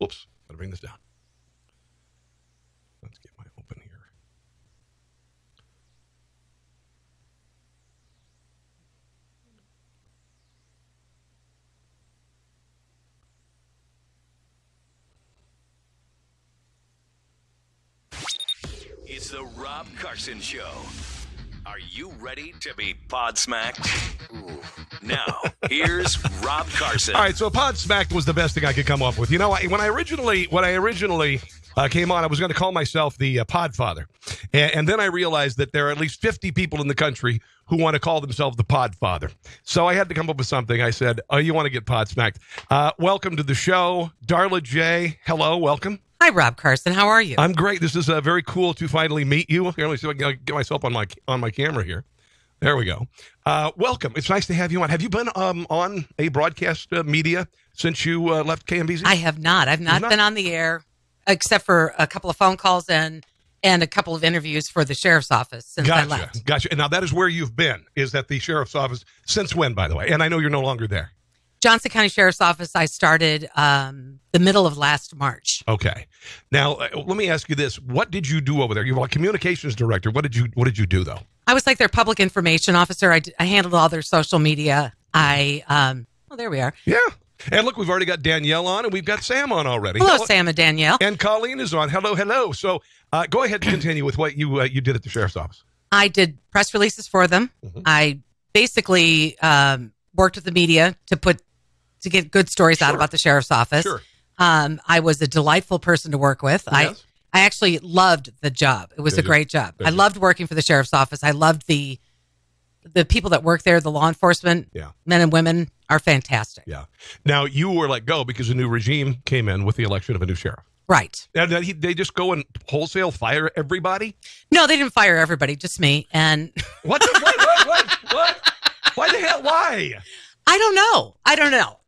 Oops, gotta bring this down. Let's get my open here. It's the Rob Carson Show. Are you ready to be podsmacked? Now, here's Rob Carson. All right, so podsmacked was the best thing I could come up with. You know, when I originally came on, I was going to call myself the Podfather. And then I realized that there are at least 50 people in the country who want to call themselves the Podfather. So I had to come up with something. I said, oh, you want to get podsmacked. Welcome to the show. Darla Jaye, hello, welcome. Hi, Rob Carson. How are you? I'm great. This is very cool to finally meet you. Here, let me see if I can get myself on my camera here. There we go. Welcome. It's nice to have you on. Have you been on a broadcast media since you left KMBZ? I have not. I've not been on the air except for a couple of phone calls and a couple of interviews for the sheriff's office since I left. Gotcha. And now that is where you've been, is at the sheriff's office. Since when, by the way? And I know you're no longer there. Johnson County Sheriff's Office, I started the middle of last March. Okay. Now, let me ask you this. What did you do over there? You were a communications director. What did you do, though? I was like their public information officer. I handled all their social media. Well, there we are. Yeah. And look, we've already got Danielle on, and we've got Sam on already. Hello, Sam and Danielle. And Colleen is on. Hello. So go ahead and continue with what you did at the sheriff's office. I did press releases for them. Mm-hmm. I basically worked with the media to get good stories out about the sheriff's office. Sure. I was a delightful person to work with. Yes. I actually loved the job. It was a great job. I loved working for the sheriff's office. I loved the people that work there, the law enforcement, men and women are fantastic. Yeah. Now, you were let go because a new regime came in with the election of a new sheriff. Right. And they just go and wholesale fire everybody? No, they didn't fire everybody, just me. And What? Why the hell? Why? I don't know.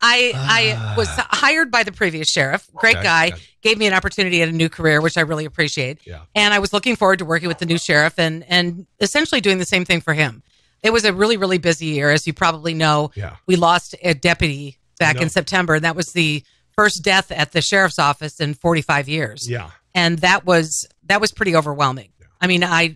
I was hired by the previous sheriff. Great guy. Gotcha. Gave me an opportunity at a new career, which I really appreciate. Yeah. And I was looking forward to working with the new sheriff and essentially doing the same thing for him. It was a really, really busy year. As you probably know, we lost a deputy back in September. And that was the first death at the sheriff's office in 45 years. Yeah. And that was pretty overwhelming. Yeah. I mean, how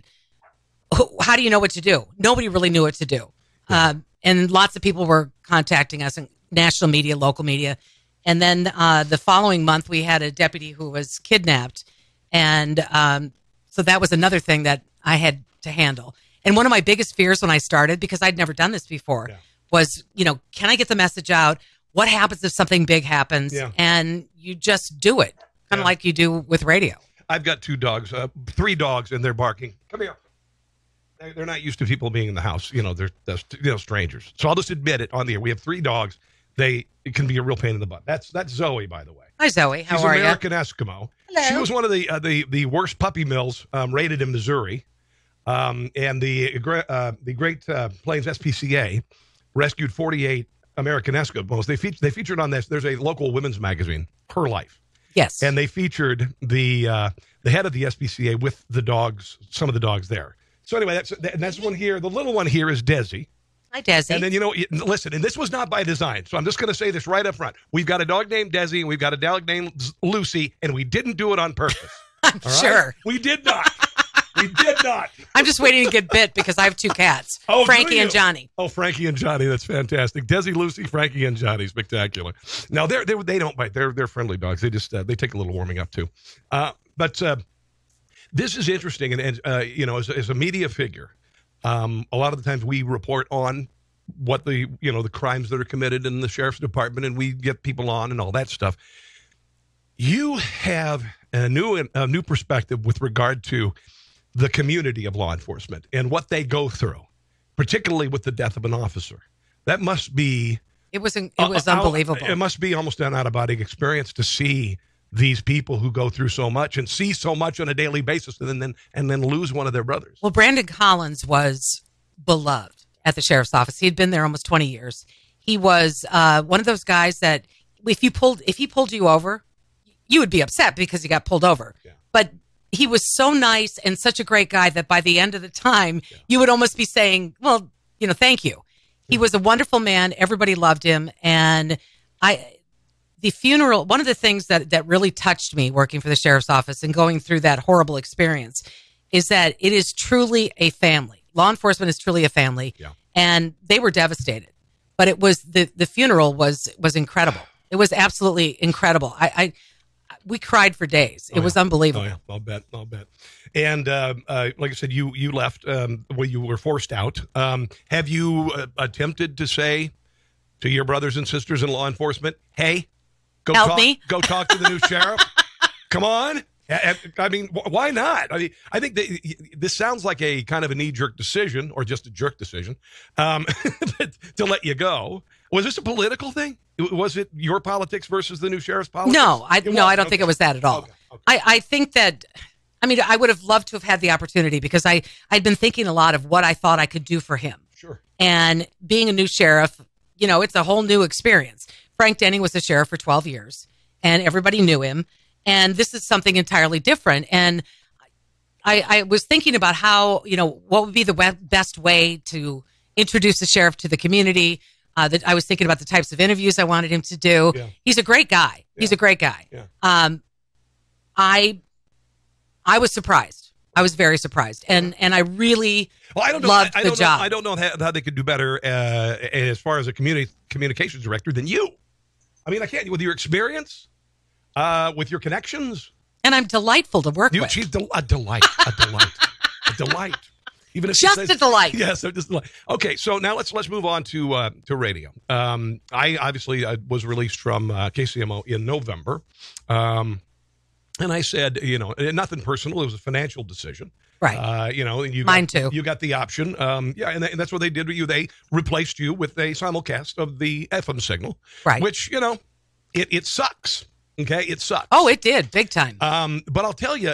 do you know what to do? Nobody really knew what to do. Yeah. And lots of people were contacting us in national media, local media. And then the following month, we had a deputy who was kidnapped. And so that was another thing that I had to handle. And one of my biggest fears when I started, because I'd never done this before, was, can I get the message out? What happens if something big happens? Yeah. And you just do it, kind of like you do with radio. I've got 2 dogs, 3 dogs, and they're barking. Come here. They're not used to people being in the house. They're strangers. So I'll just admit it on the air. We have 3 dogs. It can be a real pain in the butt. That's Zoe, by the way. Hi, Zoe. How are you? She's American Eskimo. Hello. She was one of the worst puppy mills rated in Missouri. And the Great Plains SPCA rescued 48 American Eskimos. They featured on this. There's a local women's magazine, Her Life. Yes. And they featured the head of the SPCA with the dogs, some of the dogs there. So anyway, that's one here. The little one here is Desi. Hi, Desi. And then, listen, and this was not by design, so I'm just going to say this right up front. We've got a dog named Desi, and we've got a dog named Lucy, and we didn't do it on purpose. I'm sure. We did not. We did not. I'm just waiting to get bit because I have 2 cats, Frankie and Johnny. Oh, Frankie and Johnny. That's fantastic. Desi, Lucy, Frankie, and Johnny. Spectacular. Now, they don't bite. They're friendly dogs. They just they take a little warming up, too. But this is interesting. And as a media figure, a lot of the times we report on what the crimes that are committed in the sheriff's department, and we get people on and all that stuff. You have a new perspective with regard to the community of law enforcement and what they go through, particularly with the death of an officer. That must be... It was unbelievable. It must be almost an out-of-body experience to see these people who go through so much and see so much on a daily basis and then lose one of their brothers. Well, Brandon Collins was beloved at the sheriff's office. He had been there almost 20 years. He was one of those guys that if he pulled you over, you would be upset because he got pulled over. Yeah. But he was so nice and such a great guy that by the end of the time, you would almost be saying, well, thank you. He was a wonderful man. Everybody loved him. And the funeral, one of the things that really touched me working for the sheriff's office and going through that horrible experience is that it is truly a family. Law enforcement is truly a family. Yeah. And they were devastated. But it was the funeral was incredible. It was absolutely incredible. We cried for days. It was unbelievable. Oh, yeah. I'll bet. And like I said, you left you were forced out. Have you attempted to say to your brothers and sisters in law enforcement, hey, go talk to the new sheriff? Come on. I mean, why not? I mean, I think this sounds like a kind of a knee-jerk decision, or just a jerk decision, to let you go. Was this a political thing? Was it your politics versus the new sheriff's politics? No, I don't think it was that at all. Okay. I think that, I mean, I would have loved to have had the opportunity, because I'd been thinking a lot of what I thought I could do for him. Sure. And being a new sheriff, it's a whole new experience. Frank Denning was the sheriff for 12 years, and everybody knew him. And this is something entirely different. And I was thinking about how, what would be the best way to introduce the sheriff to the community. That I was thinking about the types of interviews I wanted him to do. Yeah. He's a great guy. Yeah. He's a great guy. Yeah. I was surprised. I was very surprised. And I really loved the job. I don't know how they could do better as far as a communications director than you. I mean, I can't, with your experience. With your connections, and I'm delightful to work with. She's a delight. Even if just a delight. Yes, just a delight. Okay, so now let's move on to radio. I obviously was released from KCMO in November, and I said, nothing personal. It was a financial decision, right? Mine too. You got the option, and that's what they did with you. They replaced you with a simulcast of the FM signal, right? Which it sucks. Okay, it sucks. Oh, it did, big time. But I'll tell you,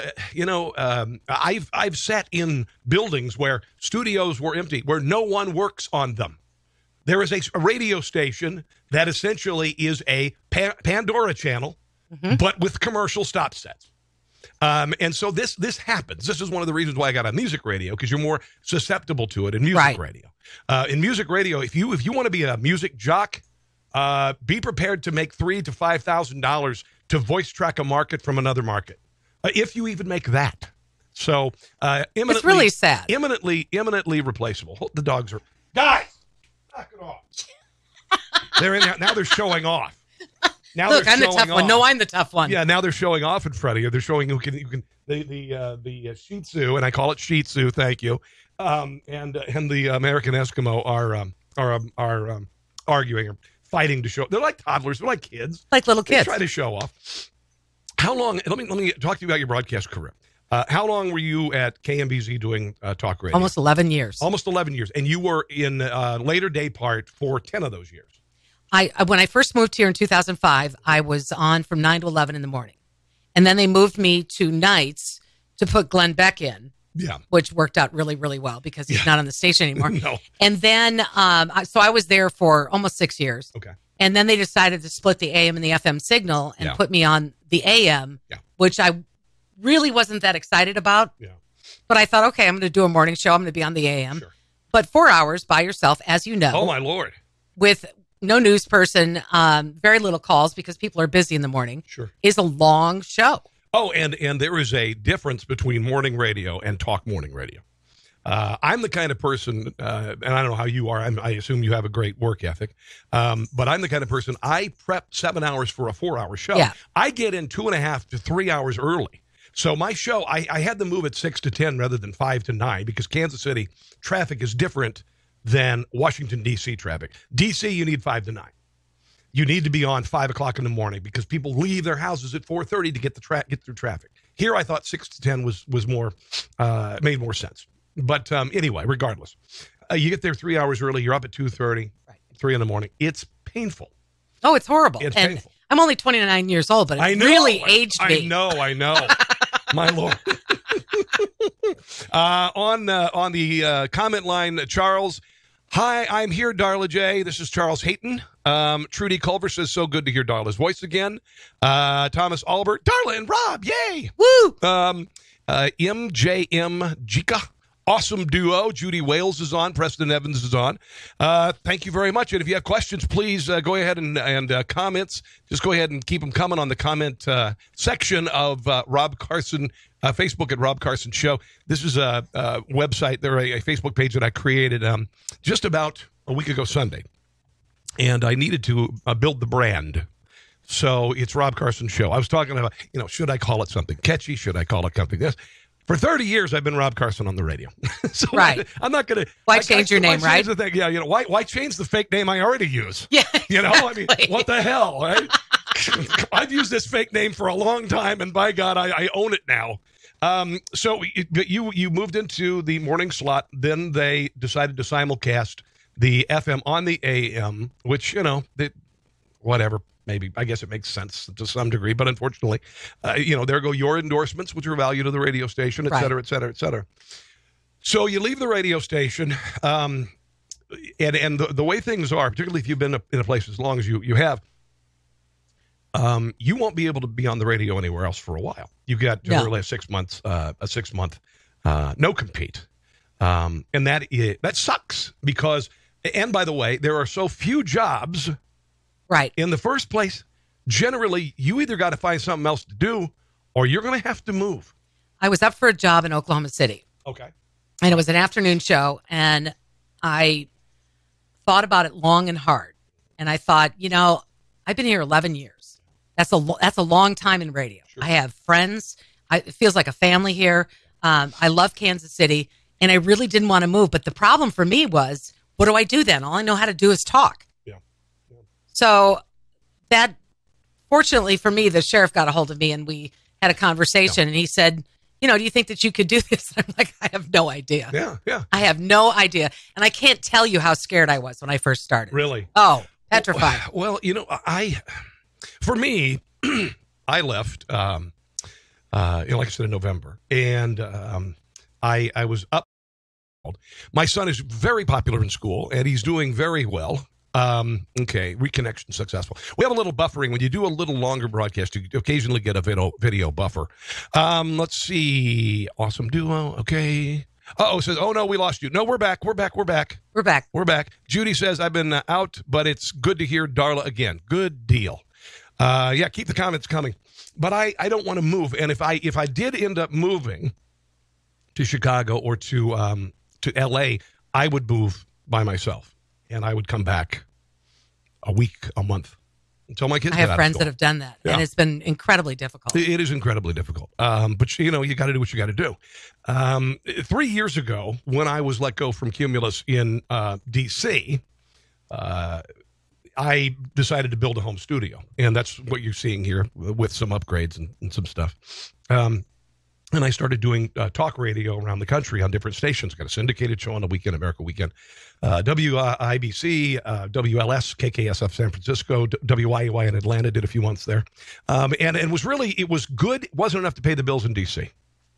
I've sat in buildings where studios were empty, where no one works on them. There is a radio station that essentially is a Pandora channel, but with commercial stop sets. And so this happens. This is one of the reasons why I got on music radio, because you're more susceptible to it in music radio. In music radio, if you want to be a music jock, be prepared to make $3,000 to $5,000 to voice track a market from another market, if you even make that. So, it's really sad. Imminently replaceable. The dogs are, guys, knock it off. They're in there now. They're showing off. Now look, I'm the tough one. No, I'm the tough one. Yeah, now they're showing off in front of you. They're showing who can the Shih Tzu, and I call it Shih Tzu. Thank you. And the American Eskimo are arguing or fighting to show. They're like toddlers. They're like kids. Like little kids. They try to show off. How long? Let me talk to you about your broadcast career. How long were you at KMBZ doing talk radio? Almost 11 years. Almost 11 years. And you were in later day part for 10 of those years. When I first moved here in 2005, I was on from 9 to 11 in the morning. And then they moved me to nights to put Glenn Beck in. Yeah. Which worked out really, really well, because he's not on the station anymore. No. And then, so I was there for almost 6 years. Okay. And then they decided to split the AM and the FM signal and put me on the AM, which I really wasn't that excited about. Yeah. But I thought, okay, I'm going to do a morning show. I'm going to be on the AM. Sure. But 4 hours by yourself, as you know. Oh, my Lord. With no news person, very little calls because people are busy in the morning. Sure. Is a long show. Oh, and there is a difference between morning radio and talk morning radio. I'm the kind of person, and I don't know how you are. I assume you have a great work ethic. But I'm the kind of person, I prep 7 hours for a 4-hour show. Yeah. I get in 2.5 to 3 hours early. So my show, I had to move at 6 to 10 rather than 5 to 9 because Kansas City traffic is different than Washington, D.C. traffic. D.C., you need 5 to 9. You need to be on 5 o'clock in the morning because people leave their houses at 4:30 to get through traffic. Here, I thought 6 to 10 was more made more sense. But anyway, regardless, you get there 3 hours early. You're up at 2:30, 3 in the morning. It's painful. Oh, it's horrible. It's and painful. I'm only 29 years old, but it really aged me. I know. My Lord. On the comment line, Charles. Hi, I'm here, Darla Jaye. This is Charles Hayton. Trudy Culver says, so good to hear Darla's voice again. Thomas Albert, Darla and Rob, yay! Woo! MJM Jika awesome duo. Judy Wales is on. Preston Evans is on. Thank you very much. And if you have questions, please go ahead and comments. Just go ahead and keep them coming on the comment section of Rob Carson, Facebook at Rob Carson Show. This is a website, a Facebook page that I created just about a week ago Sunday. And I needed to build the brand. So it's Rob Carson Show. I was talking about, should I call it something catchy? Should I call it something this? For 30 years, I've been Rob Carson on the radio. So right. I'm not going to. Why change your name, right? The thing. Yeah, why change the fake name I already use? Yeah. I mean, what the hell, right? I've used this fake name for a long time, and by God, I own it now. So you moved into the morning slot. Then they decided to simulcast the FM on the AM, which, whatever. Maybe, I guess it makes sense to some degree, but unfortunately, there go your endorsements, which are value to the radio station, et cetera, et cetera, et cetera. So you leave the radio station, and the way things are, particularly if you've been in a place as long as you have, you won't be able to be on the radio anywhere else for a while. You've got generally a 6 month no compete, and that sucks because. And by the way, there are so few jobs. Right. In the first place, generally, you either got to find something else to do or you're going to have to move. I was up for a job in Oklahoma City. Okay. And it was an afternoon show. And I thought about it long and hard. And I thought, I've been here 11 years. That's a long time in radio. Sure. I have friends. It feels like a family here. I love Kansas City. And I really didn't want to move. But the problem for me was, what do I do then? All I know how to do is talk. So that, fortunately for me, the sheriff got a hold of me and we had a conversation and he said, do you think that you could do this? And I'm like, I have no idea. Yeah. I have no idea. And I can't tell you how scared I was when I first started. Really? Oh, petrified. Well, for me, I left, like I said, in November. And I was up. My son is very popular in school and he's doing very well. Reconnection successful. We have a little buffering. When you do a little longer broadcast, you occasionally get a video buffer. Let's see. Awesome duo. Okay. It says, oh no, we lost you. No, we're back. Judy says, I've been out, but it's good to hear Darla again. Good deal. Keep the comments coming. But I don't want to move. And if I did end up moving to Chicago or to LA, I would move by myself. And I would come back a week, a month until my kids. I have friends that have done that, and it's been incredibly difficult. It is incredibly difficult, but you got to do what you got to do. 3 years ago, when I was let go from Cumulus in D.C., I decided to build a home studio, and that's what you're seeing here with some upgrades and some stuff. And I started doing talk radio around the country on different stations. Got a syndicated show on the weekend, America Weekend. WIBC, WLS, KKSF San Francisco, WIUI in Atlanta, did a few months there. And it was good. It wasn't enough to pay the bills in D.C.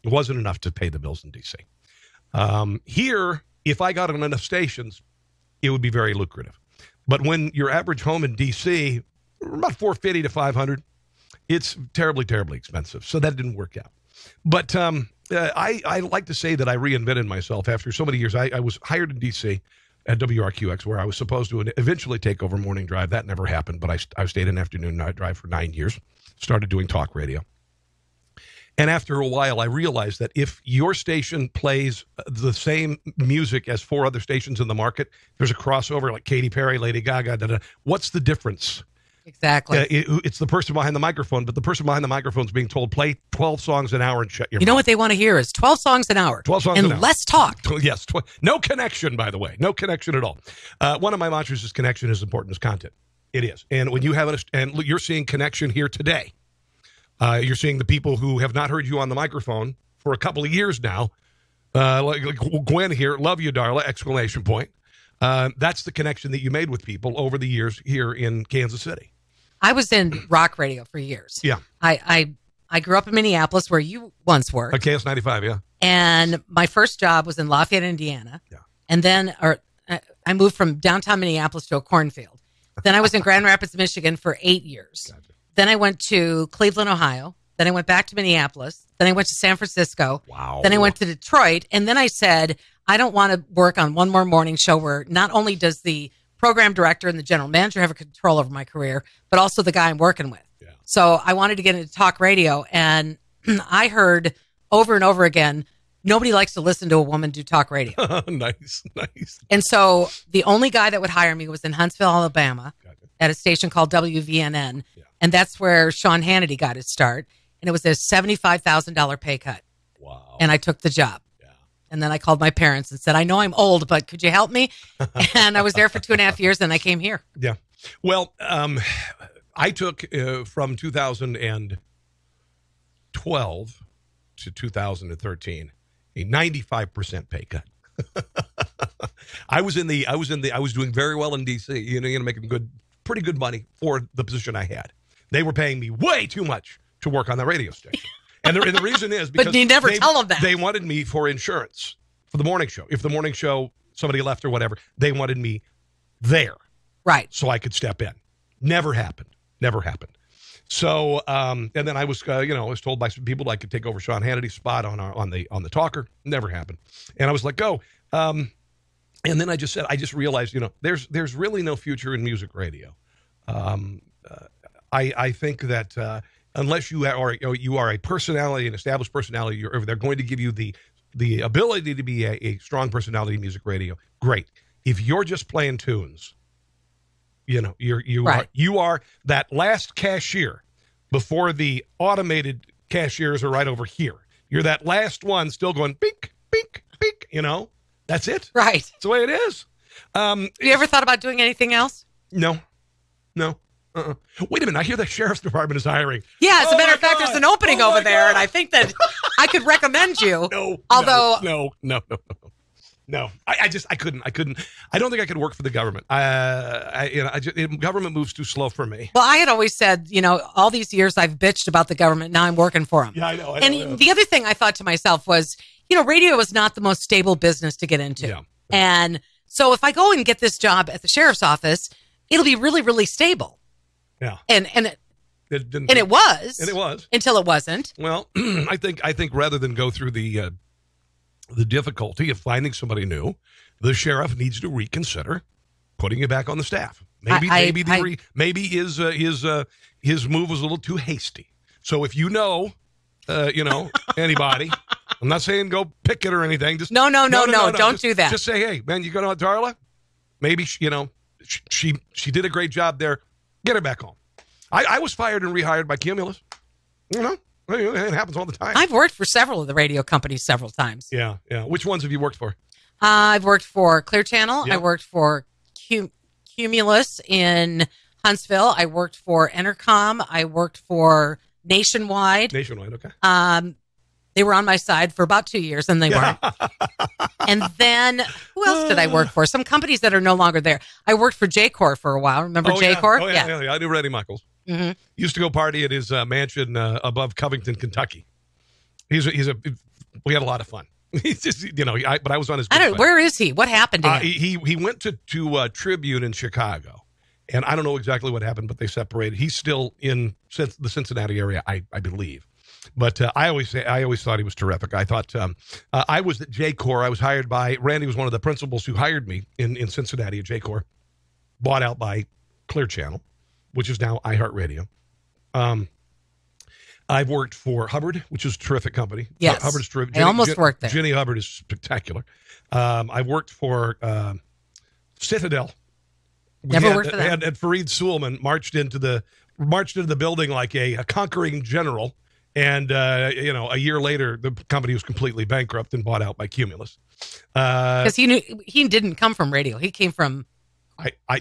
It wasn't enough to pay the bills in D.C. Here, if I got on enough stations, it would be very lucrative. But when your average home in D.C., about $450 to $500, it's terribly, terribly expensive. So that didn't work out. But I like to say that I reinvented myself after so many years. I was hired in D.C. at WRQX, where I was supposed to eventually take over morning drive. That never happened, but I stayed in afternoon drive for 9 years, started doing talk radio. And after a while, I realized that if your station plays the same music as 4 other stations in the market, there's a crossover like Katy Perry, Lady Gaga, what's the difference? Exactly. It's the person behind the microphone, but the person behind the microphone is being told, play 12 songs an hour and shut your mouth. You know what they want to hear is 12 songs an hour. 12 songs an hour. And less talk. Yes. No connection, by the way. No connection at all. One of my mantras is connection is important as content. It is. And when you have and you're seeing connection here today. You're seeing the people who have not heard you on the microphone for a couple of years now. Like Gwen here, love you, Darla, exclamation point. That's the connection that you made with people over the years here in Kansas City. I was in rock radio for years. Yeah. I grew up in Minneapolis, where you once worked. KS95, yeah. And my first job was in Lafayette, Indiana. Yeah. And then I moved from downtown Minneapolis to a cornfield. Then I was in Grand Rapids, Michigan for 8 years. Gotcha. Then I went to Cleveland, Ohio Then I went back to Minneapolis. Then I went to San Francisco. Wow. Then I went to Detroit. And then I said, I don't want to work on one more morning show where not only does the program director and the general manager have a control over my career, but also the guy I'm working with. Yeah. So I wanted to get into talk radio. And I heard over and over again, nobody likes to listen to a woman do talk radio. Nice. And so the only guy that would hire me was in Huntsville, Alabama, Gotcha. at a station called WVNN. Yeah. And that's where Sean Hannity got his start. And it was a $75,000 pay cut. Wow. And I took the job. Yeah. And then I called my parents and said, I know I'm old, but could you help me? And I was there for 2.5 years, and I came here. Yeah. Well, I took from 2012 to 2013 a 95% pay cut. I was doing very well in DC, making pretty good money for the position I had. They were paying me way too much to work on the radio station. And the reason is because but you never tell them that. They wanted me for insurance for the morning show. If the morning show, somebody left or whatever, they wanted me there. Right. So I could step in. Never happened. So, and then I was, I was told by some people I could take over Sean Hannity's spot on the talker. Never happened. And I was let go. And then I just realized, there's really no future in music radio. I think that unless you are a personality, an established personality, they're going to give you the ability to be a strong personality in music radio. Great. If you're just playing tunes, Right. you are that last cashier before the automated cashiers are right over here. You're that last one still going beep, beep, beep. That's it. Right. That's the way it is. You ever thought about doing anything else? No. Wait a minute. I hear the sheriff's department is hiring. Yeah, as a matter of fact, God. there's an opening over there, and I think that I could recommend you. No. Although, No. I couldn't. I don't think I could work for the government. Government moves too slow for me. well, I had always said, all these years I've bitched about the government. Now I'm working for them. Yeah, I know. And the other thing I thought to myself was, radio is not the most stable business to get into. Yeah. And so if I go and get this job at the sheriff's office, it'll be really, really stable. Yeah. And it was until it wasn't. Well, I think rather than go through the difficulty of finding somebody new, the sheriff needs to reconsider putting you back on the staff. Maybe his move was a little too hasty. So if anybody, I'm not saying go pick it or anything. Just no, don't do that. Just say, hey, man, you got Darla? Maybe she did a great job there. Get her back home. I was fired and rehired by Cumulus. It happens all the time. I've worked for several of the radio companies several times. Yeah. Which ones have you worked for? I've worked for Clear Channel. Yep. I worked for Cumulus in Huntsville. I worked for Entercom. I worked for Nationwide. Okay. They were on my side for about 2 years, and they weren't. And then, who else did I work for? Some companies that are no longer there. I worked for J-Corps for a while. Remember J-Corps? Oh, yeah. I knew Reddy Michaels. Mm-hmm. Used to go party at his mansion above Covington, Kentucky. We had a lot of fun. He's just, but I was on his. Where is he? What happened to him? He went to Tribune in Chicago, and I don't know exactly what happened, but they separated. He's still in the Cincinnati area, I believe. But I always thought he was terrific. I thought I was at J-Corps. I was hired by Randy. Was one of the principals who hired me in Cincinnati at J-Corps. Bought out by Clear Channel, which is now iHeartRadio. I've worked for Hubbard, which is a terrific company. Yes, Hubbard is terrific. I almost worked there. Jenny Hubbard is spectacular. I've worked for Citadel. Never worked for them. And Fareed Suleiman marched into the building like a conquering general. And, a year later, the company was completely bankrupt and bought out by Cumulus. Because he didn't come from radio. He came from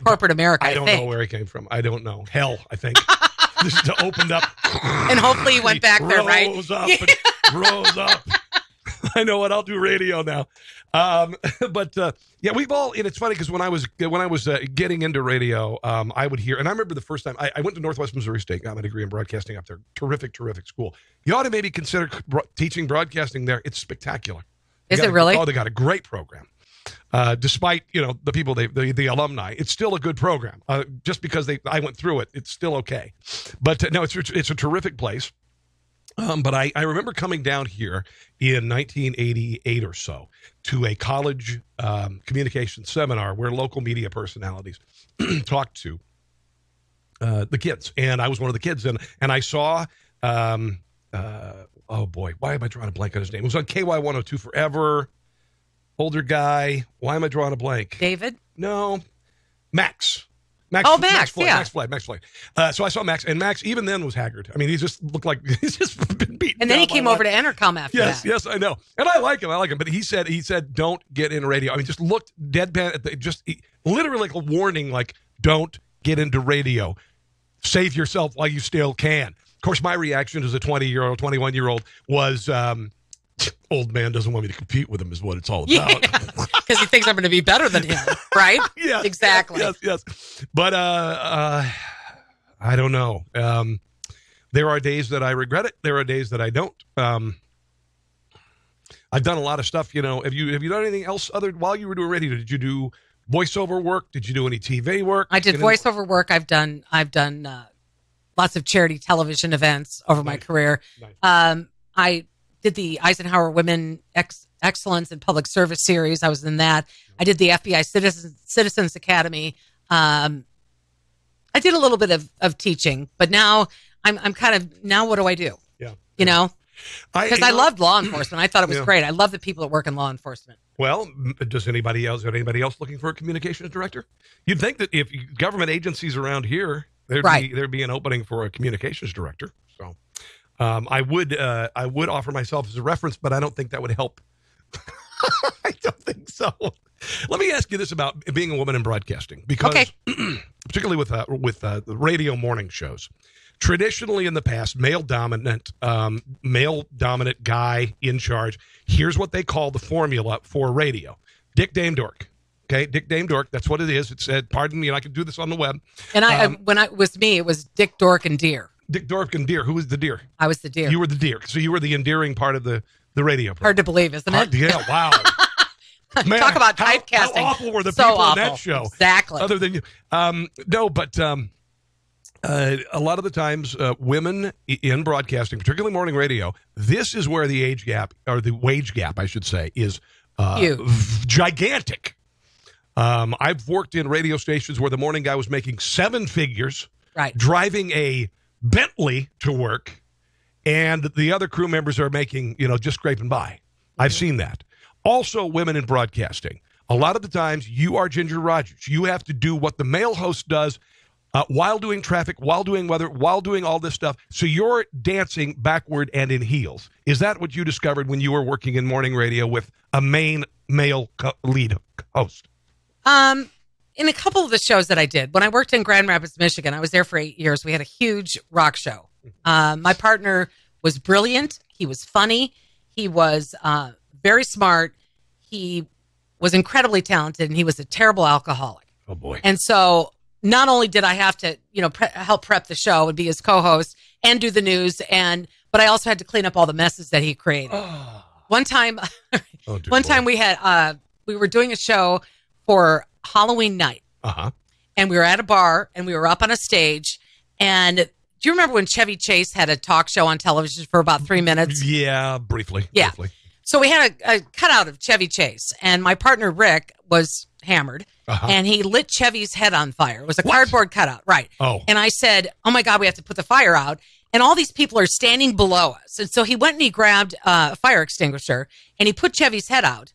corporate America, I don't know where he came from. I don't know. Hell, I think. Just opened up. And hopefully he went back there, right? Rose up. I know what, I'll do radio now. We've all, and it's funny because when I was getting into radio, I would hear, and I remember the first time I went to Northwest Missouri State, got my degree in broadcasting up there. Terrific school. You ought to maybe consider teaching broadcasting there. It's spectacular. Is it really? They got a great program. Despite, the people, the alumni, it's still a good program. Just because I went through it, it's still okay. But no, it's a terrific place. But I remember coming down here in 1988 or so to a college communication seminar where local media personalities talked to the kids. And I was one of the kids. And I saw, oh boy, why am I drawing a blank on his name? It was on KY 102 forever. Older guy. Why am I drawing a blank? David? No. Max. Oh, Max, Floyd, yeah. Max Floyd. So I saw Max, and Max even then was haggard. I mean, he just looked like he's just been beaten. And then he down came by over life. to Entercom after that. Yes, I know. And I like him. But he said, don't get into radio. I mean, just looked deadpan at literally like a warning, like, don't get into radio. Save yourself while you still can. Of course, my reaction as a 20-year-old, 21-year-old was, old man doesn't want me to compete with him is what it's all about. Because he thinks I'm going to be better than him, right? Yes, exactly. Yes. But I don't know. There are days that I regret it. There are days that I don't. I've done a lot of stuff. Have you done anything else while you were doing radio? Did you do voiceover work? Did you do any TV work? I did voiceover work. I've done lots of charity television events over my career. Nice. I did the Eisenhower Women Excellence in Public Service series. I was in that. I did the FBI Citizens Academy. I did a little bit of teaching, but now I'm kind of, now what do I do? Yeah. Because I loved law enforcement. I thought it was great. I love the people that work in law enforcement. Well, does anybody else looking for a communications director? You'd think that if government agencies around here, there'd be an opening for a communications director. So I would offer myself as a reference, but I don't think that would help. I don't think so. Let me ask you this about being a woman in broadcasting, because particularly with the radio morning shows, traditionally in the past, male dominant guy in charge. Here's what they call the formula for radio: Dick Dame Dork. Okay, Dick Dame Dork. That's what it is. It said, pardon me, and I can do this on the web. And when it was me, it was Dick Dork and Deer. Dick Dork and Deer. Who was the deer? I was the deer. You were the deer. So you were the endearing part of the radio program. Hard to believe, isn't it? Yeah, wow. Man, talk about typecasting. How awful were the So people awful. on that show? Exactly. Other than you. No, but a lot of the times, women in broadcasting, particularly morning radio, this is where the age gap, or the wage gap, I should say, is gigantic. I've worked in radio stations where the morning guy was making 7 figures, right, driving a Bentley to work, and the other crew members are making, just scraping by. I've seen that. Also, women in broadcasting. A lot of the times, you are Ginger Rogers. You have to do what the male host does while doing traffic, while doing weather, while doing all this stuff. So you're dancing backward and in heels. Is that what you discovered when you were working in morning radio with a main male lead host? In a couple of the shows that I did, when I worked in Grand Rapids, Michigan, I was there for 8 years. We had a huge rock show. My partner was brilliant. He was funny. He was very smart. He was incredibly talented, and he was a terrible alcoholic. Oh, boy. And so not only did I have to, help prep the show and be his co-host and do the news, but I also had to clean up all the messes that he created. Oh. One time we were doing a show for Halloween night. Uh-huh. And we were at a bar, and we were up on a stage. And do you remember when Chevy Chase had a talk show on television for about 3 minutes? Yeah, briefly. Yeah. So we had a cutout of Chevy Chase, and my partner Rick was hammered, and he lit Chevy's head on fire. It was a cardboard cutout, right? Oh. And I said, oh my God, we have to put the fire out. And all these people are standing below us. And so he went and he grabbed a fire extinguisher, and he put Chevy's head out.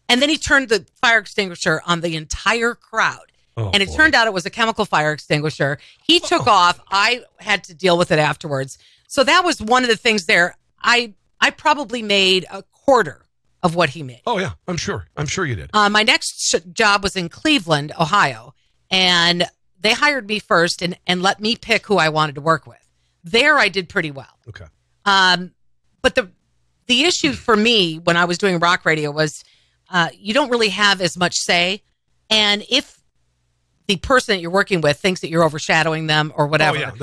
And then he turned the fire extinguisher on the entire crowd. Oh, and it turned out it was a chemical fire extinguisher. He took off. I had to deal with it afterwards. So that was one of the things there. I probably made a quarter of what he made. Oh, yeah. I'm sure you did. My next job was in Cleveland, Ohio. And they hired me first and let me pick who I wanted to work with. There I did pretty well. Okay. But the issue for me when I was doing rock radio was you don't really have as much say. And if the person that you're working with thinks that you're overshadowing them or whatever,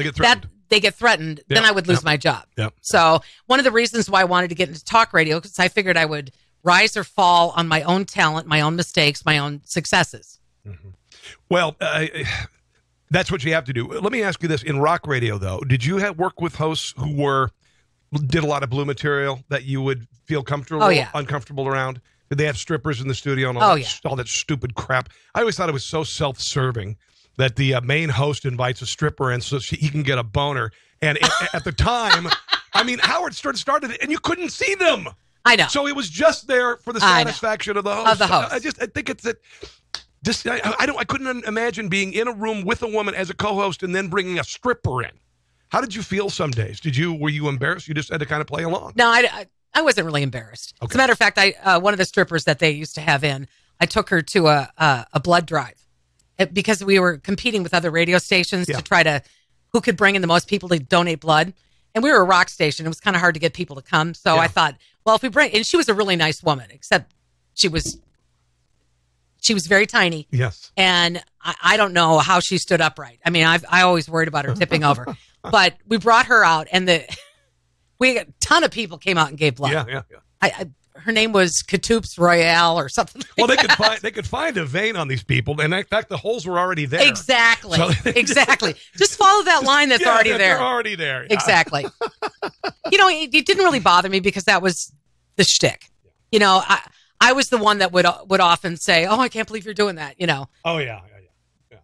they get threatened, then I would lose my job. Yep. So one of the reasons why I wanted to get into talk radio, because I figured I would rise or fall on my own talent, my own mistakes, my own successes. Mm-hmm. Well, that's what you have to do. Let me ask you this. In rock radio, though, did you work with hosts who were did a lot of Blue material that you would feel comfortable, uncomfortable around? Did they have strippers in the studio and all that stupid crap? I always thought it was so self-serving that the main host invites a stripper in so he can get a boner. And at the time, I mean, Howard Stern started it, and you couldn't see them. I know. So it was just there for the satisfaction of the host. I think it's that. I couldn't imagine being in a room with a woman as a co-host and then bringing a stripper in. How did you feel some days? Were you embarrassed? You just had to kind of play along? No, I wasn't really embarrassed. Okay. As a matter of fact, one of the strippers that they used to have in, I took her to a blood drive because we were competing with other radio stations to try to who could bring in the most people to donate blood. And we were a rock station. It was kind of hard to get people to come. So I thought, well, if we bring, and she was a really nice woman, except she was very tiny. Yes. And I don't know how she stood upright. I mean, I always worried about her tipping over. But we brought her out, and a ton of people came out and gave blood. Yeah. Her name was Katoops Royale or something. Well, they could find a vein on these people, and in fact, the holes were already there. Exactly. Exactly. Just follow that line that's already there. They're already there. Yeah. Exactly. It didn't really bother me because that was the shtick. I was the one that would often say, "Oh, I can't believe you're doing that." Oh yeah.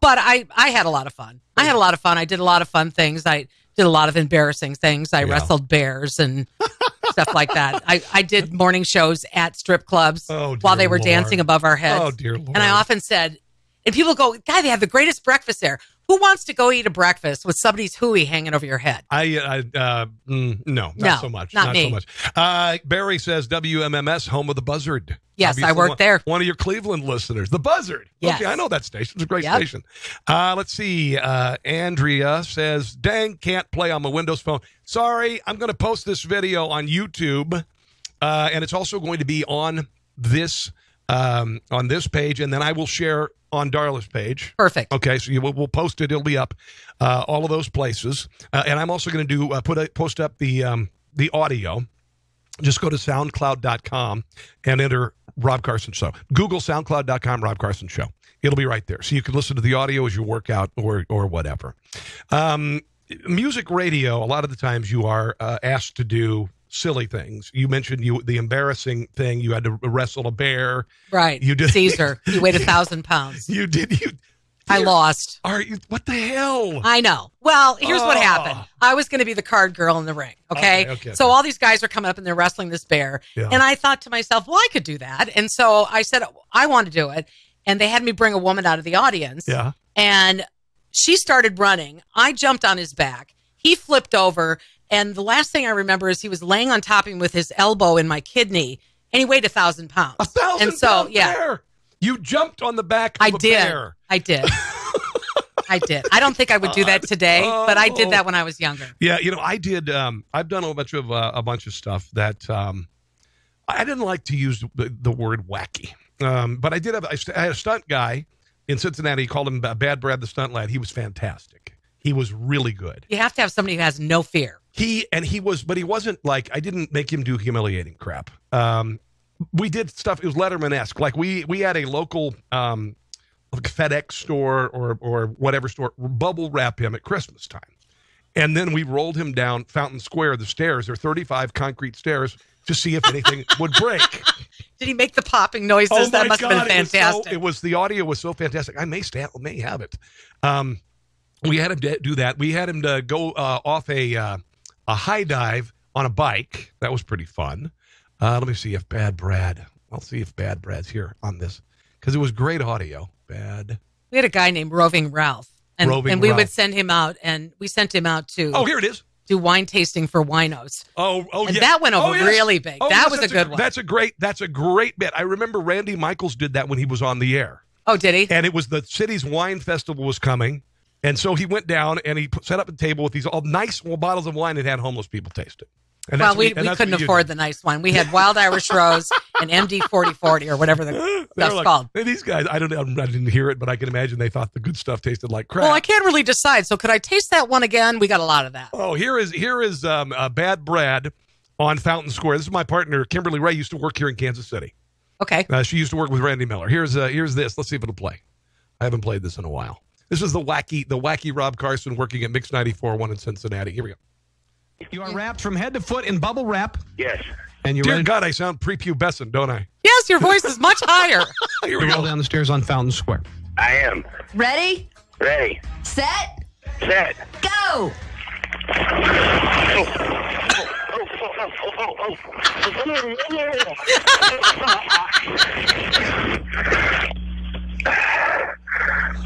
But I had a lot of fun. I had a lot of fun. I did a lot of fun things. I did a lot of embarrassing things. I wrestled bears and stuff like that. I did morning shows at strip clubs while they were dancing above our heads. Oh, dear Lord. And I often said, and people go, "Guy, they have the greatest breakfast there. Who wants to go eat a breakfast with somebody's hooey hanging over your head?" No, not so much. Not me. So much. Barry says WMMS, home of the Buzzard. Yes, Obviously, I worked there. One of your Cleveland listeners, the Buzzard. Yes. Okay, I know that station. It's a great station. Let's see. Andrea says, "Dang, can't play on my Windows phone. Sorry, I'm going to post this video on YouTube, and it's also going to be on this page, and then I will share on Darla's page." Perfect. Okay, so we'll post it. It'll be up all of those places, and I'm also going to post up the audio. Just go to SoundCloud.com and enter Rob Carson Show. Google SoundCloud.com Rob Carson Show. It'll be right there, so you can listen to the audio as you work out or whatever. Music radio. A lot of the times you are asked to do silly things. You mentioned the embarrassing thing. You had to wrestle a bear. Right. You did Caesar. He weighed 1,000 pounds. You did. I lost. What the hell? I know. Well, here's what happened. I was going to be the card girl in the ring. Okay. So all these guys are coming up and they're wrestling this bear. Yeah. And I thought to myself, well, I could do that. And so I said, I want to do it. And they had me bring a woman out of the audience. Yeah. And she started running. I jumped on his back. He flipped over. And the last thing I remember is he was laying on top of me with his elbow in my kidney. And he weighed 1,000 pounds. 1,000 pound bear. You jumped on the back of a bear. I did. I did. I don't think I would do that today, but I did that when I was younger. Yeah, I did. I've done a bunch of stuff that I didn't like to use the word wacky, but I did I had a stunt guy in Cincinnati. He called him Bad Brad the Stunt Lad. He was fantastic. He was really good. You have to have somebody who has no fear. But he wasn't like, I didn't make him do humiliating crap. We did stuff. It was Letterman-esque. Like we had a local FedEx store or whatever store bubble wrap him at Christmas time. And then we rolled him down Fountain Square, the stairs. There are 35 concrete stairs to see if anything would break. Did he make the popping noises? Oh that must have been fantastic. The audio was so fantastic. I may have it. We had him do that. We had him to go off a high dive on a bike. That was pretty fun. Let me see if Bad Brad. I'll see if Bad Brad's here on this because it was great audio. Bad. We had a guy named Roving Ralph, and we would send him out, and we sent him out to. Oh, here it is. Do wine tasting for winos. And yeah. That went over really big. That was a good one. That's a great bit. I remember Randy Michaels did that when he was on the air. Oh, did he? And it was the city's wine festival was coming. And so he went down and he set up a table with these all nice bottles of wine and had homeless people taste it. And well, we couldn't afford the nice wine. We had Wild Irish Rose and MD 4040 or whatever the stuff's called. These guys, I didn't hear it, but I can imagine they thought the good stuff tasted like crap. Well, I can't really decide. So could I taste that one again? We got a lot of that. Oh, here is Bad Brad on Fountain Square. This is my partner, Kimberly Ray, used to work here in Kansas City. Okay. She used to work with Randy Miller. Here's this. Let's see if it'll play. I haven't played this in a while. This is the wacky Rob Carson working at Mix 94.1 in Cincinnati. Here we go. You are wrapped from head to foot in bubble wrap. Yes. And you're Dear ready God, I sound prepubescent, don't I? Yes, your voice is much higher. Here to we roll go. down the stairs on Fountain Square. I am. Ready, Ready. set, Set. go.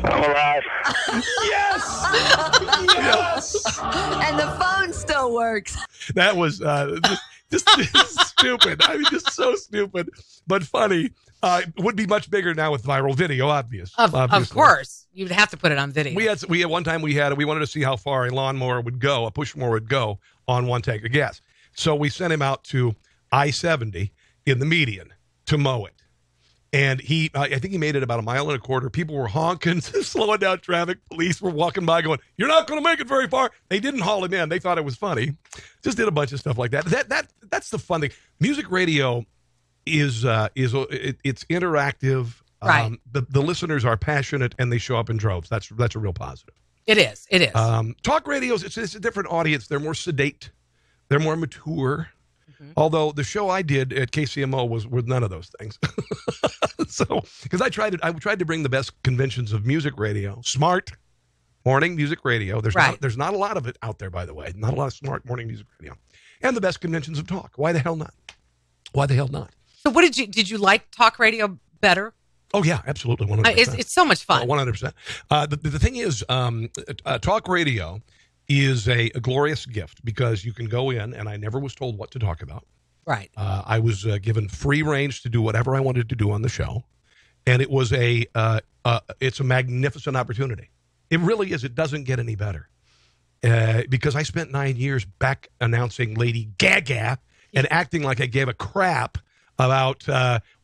I'm alive. Yes! And the phone still works. That was just stupid. I mean, just so stupid, but funny. Would be much bigger now with viral video, obviously. Of course. You'd have to put it on video. We had one time we wanted to see how far a lawnmower would go, a push mower would go on one tank of gas. So we sent him out to I-70 in the median to mow it. And I think he made it about 1.25 miles. People were honking, slowing down traffic. Police were walking by going, "You're not going to make it very far." They didn't haul him in. They thought it was funny. Just did a bunch of stuff like that. That's the fun thing. Music radio is it's interactive. Right. The listeners are passionate and they show up in droves. That's a real positive. It is. It is. Talk radios, it's a different audience. They're more sedate. They're more mature. Mm-hmm. Although the show I did at KCMO was none of those things. So, because I tried to bring the best conventions of music radio, smart morning music radio. There's not a lot of it out there, by the way. Not a lot of smart morning music radio, and the best conventions of talk. Why the hell not? Why the hell not? So, what did you like talk radio better? Oh yeah, absolutely, 100%. It's so much fun. 100%. The thing is, talk radio is a glorious gift because you can go in, and I never was told what to talk about. Right. I was given free range to do whatever I wanted to do on the show, and it was it's a magnificent opportunity. It really is. It doesn't get any better because I spent 9 years back announcing Lady Gaga and acting like I gave a crap about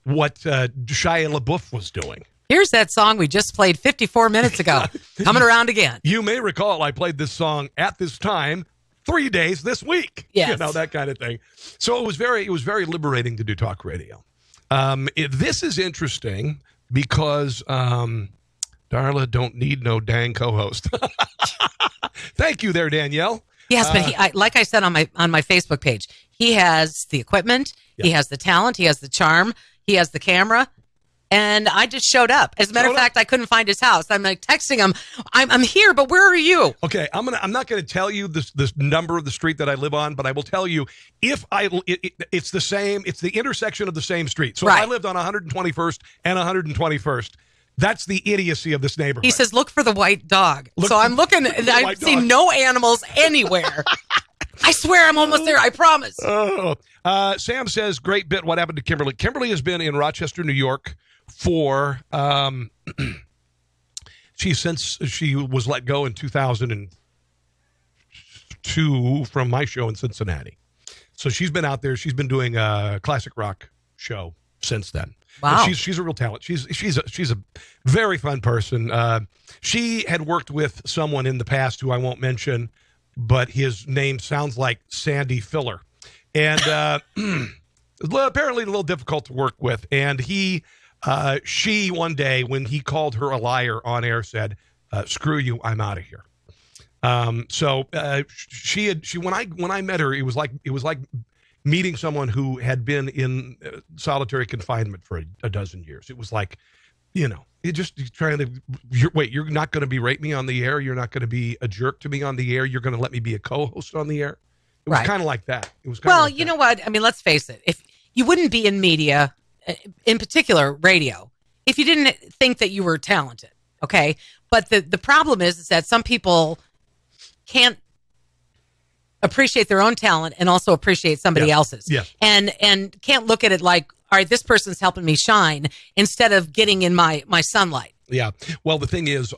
what Shia LaBeouf was doing. Here's that song we just played 54 minutes ago. Coming around again. You may recall I played this song at this time 3 days this week. Yes. You know, that kind of thing. So it was very liberating to do talk radio. This is interesting because Darla don't need no dang co-host. Thank you there, Danielle. Yes, but like I said on my Facebook page, he has the equipment, he has the talent, he has the charm, he has the camera, and I just showed up. As a matter of fact, I couldn't find his house. I'm like texting him, "I'm here, but where are you?" Okay, I'm not gonna tell you this number of the street that I live on, but I will tell you it's the same. It's the intersection of the same street. So if I lived on 121st and 121st. That's the idiocy of this neighborhood. He says, "Look for the white dog." So I'm looking, and I see no animals anywhere. I swear I'm almost there. I promise. Sam says, "Great bit. What happened to Kimberly?" Kimberly has been in Rochester, New York for since she was let go in 2002 from my show in Cincinnati. So she's been out there. She's been doing a classic rock show since then. Wow. She's a real talent. She's a very fun person. She had worked with someone in the past who I won't mention, but his name sounds like Sandy Filler. And apparently a little difficult to work with. And she one day, when he called her a liar on air, said, "Screw you, I'm out of here." So when I met her, it was like meeting someone who had been in solitary confinement for a dozen years. It was like, you're trying to, you're not going to berate me on the air. You're not going to be a jerk to me on the air. You're going to let me be a co-host on the air. It was kind of like that. It was you know what? I mean, let's face it. If you wouldn't be in media, in particular radio, if you didn't think that you were talented, okay? But the problem is that some people can't appreciate their own talent and also appreciate somebody else's. Yeah. And can't look at it like, all right, this person's helping me shine instead of getting in my sunlight. Yeah. Well, the thing is,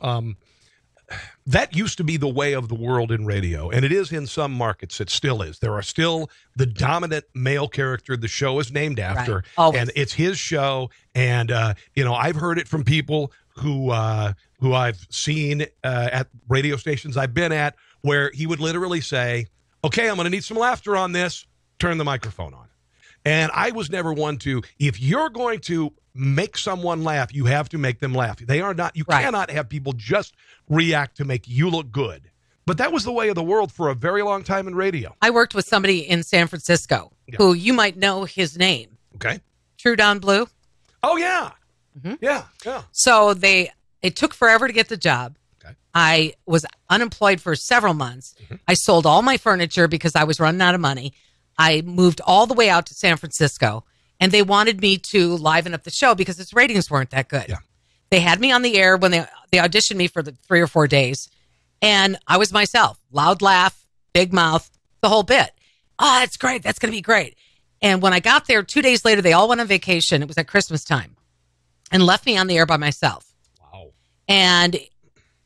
that used to be the way of the world in radio, and it is in some markets. It still is. There are still the dominant male character the show is named after, and it's his show. And I've heard it from people who I've seen at radio stations I've been at, where he would literally say, "Okay, I'm going to need some laughter on this. Turn the microphone on." And I was never one to, if you're going to make someone laugh, you have to make them laugh. They are not, you cannot have people just react to make you look good. But that was the way of the world for a very long time in radio. I worked with somebody in San Francisco who you might know his name. Okay. True Don Blue. Oh, yeah. Yeah. So it took forever to get the job. Okay. I was unemployed for several months. I sold all my furniture because I was running out of money. I moved all the way out to San Francisco, and they wanted me to liven up the show because its ratings weren't that good. Yeah. They had me on the air when they auditioned me for the 3 or 4 days, and I was myself. Loud laugh, big mouth, the whole bit. Oh, that's great. That's going to be great. And when I got there 2 days later, they all went on vacation. It was at Christmas time, and left me on the air by myself. Wow. And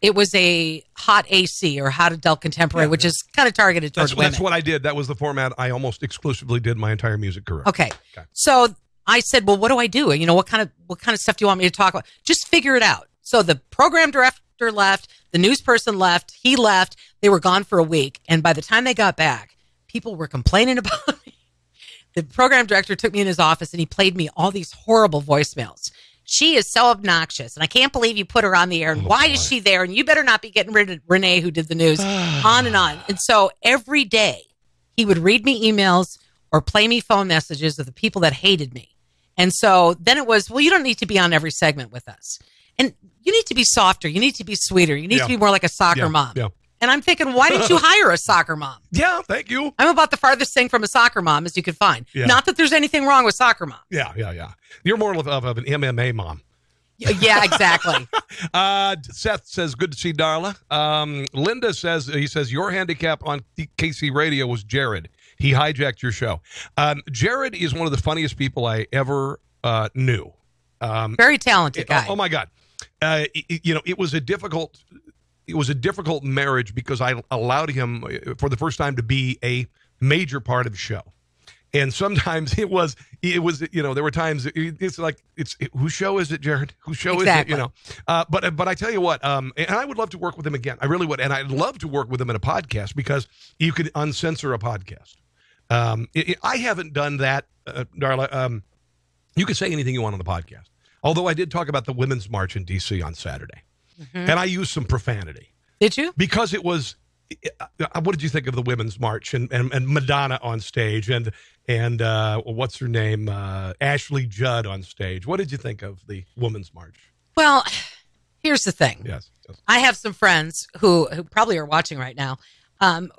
it was a hot AC or hot adult contemporary, which is kind of targeted towards women. That's what I did. That was the format I almost exclusively did my entire music career. Okay. So I said, well, what do I do? You know, what kind of stuff do you want me to talk about? Just figure it out. So the program director left, the news person left, he left. They were gone for a week. And by the time they got back, people were complaining about me. The program director took me in his office and he played me all these horrible voicemails. She is so obnoxious, and I can't believe you put her on the air. And why is she there? And you better not be getting rid of Renee, who did the news, on and on. And so every day he would read me emails or play me phone messages of the people that hated me. And so then it was, well, you don't need to be on every segment with us. And you need to be softer. You need to be sweeter. You need to be more like a soccer mom. Yeah. And I'm thinking, why didn't you hire a soccer mom? Yeah, thank you. I'm about the farthest thing from a soccer mom as you could find. Yeah. Not that there's anything wrong with soccer moms. Yeah. You're more of an MMA mom. Yeah, exactly. Seth says, good to see Darla. Linda says, he says, your handicap on KC Radio was Jared. He hijacked your show. Jared is one of the funniest people I ever knew. Very talented guy. Oh my God. It was a difficult marriage because I allowed him for the first time to be a major part of the show. And sometimes it was, there were times it's like, whose show is it, Jared? Whose show is it? But I tell you what, and I would love to work with him again. I really would. And I'd love to work with him in a podcast because you could uncensor a podcast. I haven't done that, Darla. You can say anything you want on the podcast. Although I did talk about the Women's March in D.C. on Saturday. And I used some profanity. Did you? Because it was, what did you think of the Women's March and Madonna on stage and what's her name? Ashley Judd on stage. What did you think of the Women's March? Well, here's the thing. Yes. I have some friends who probably are watching right now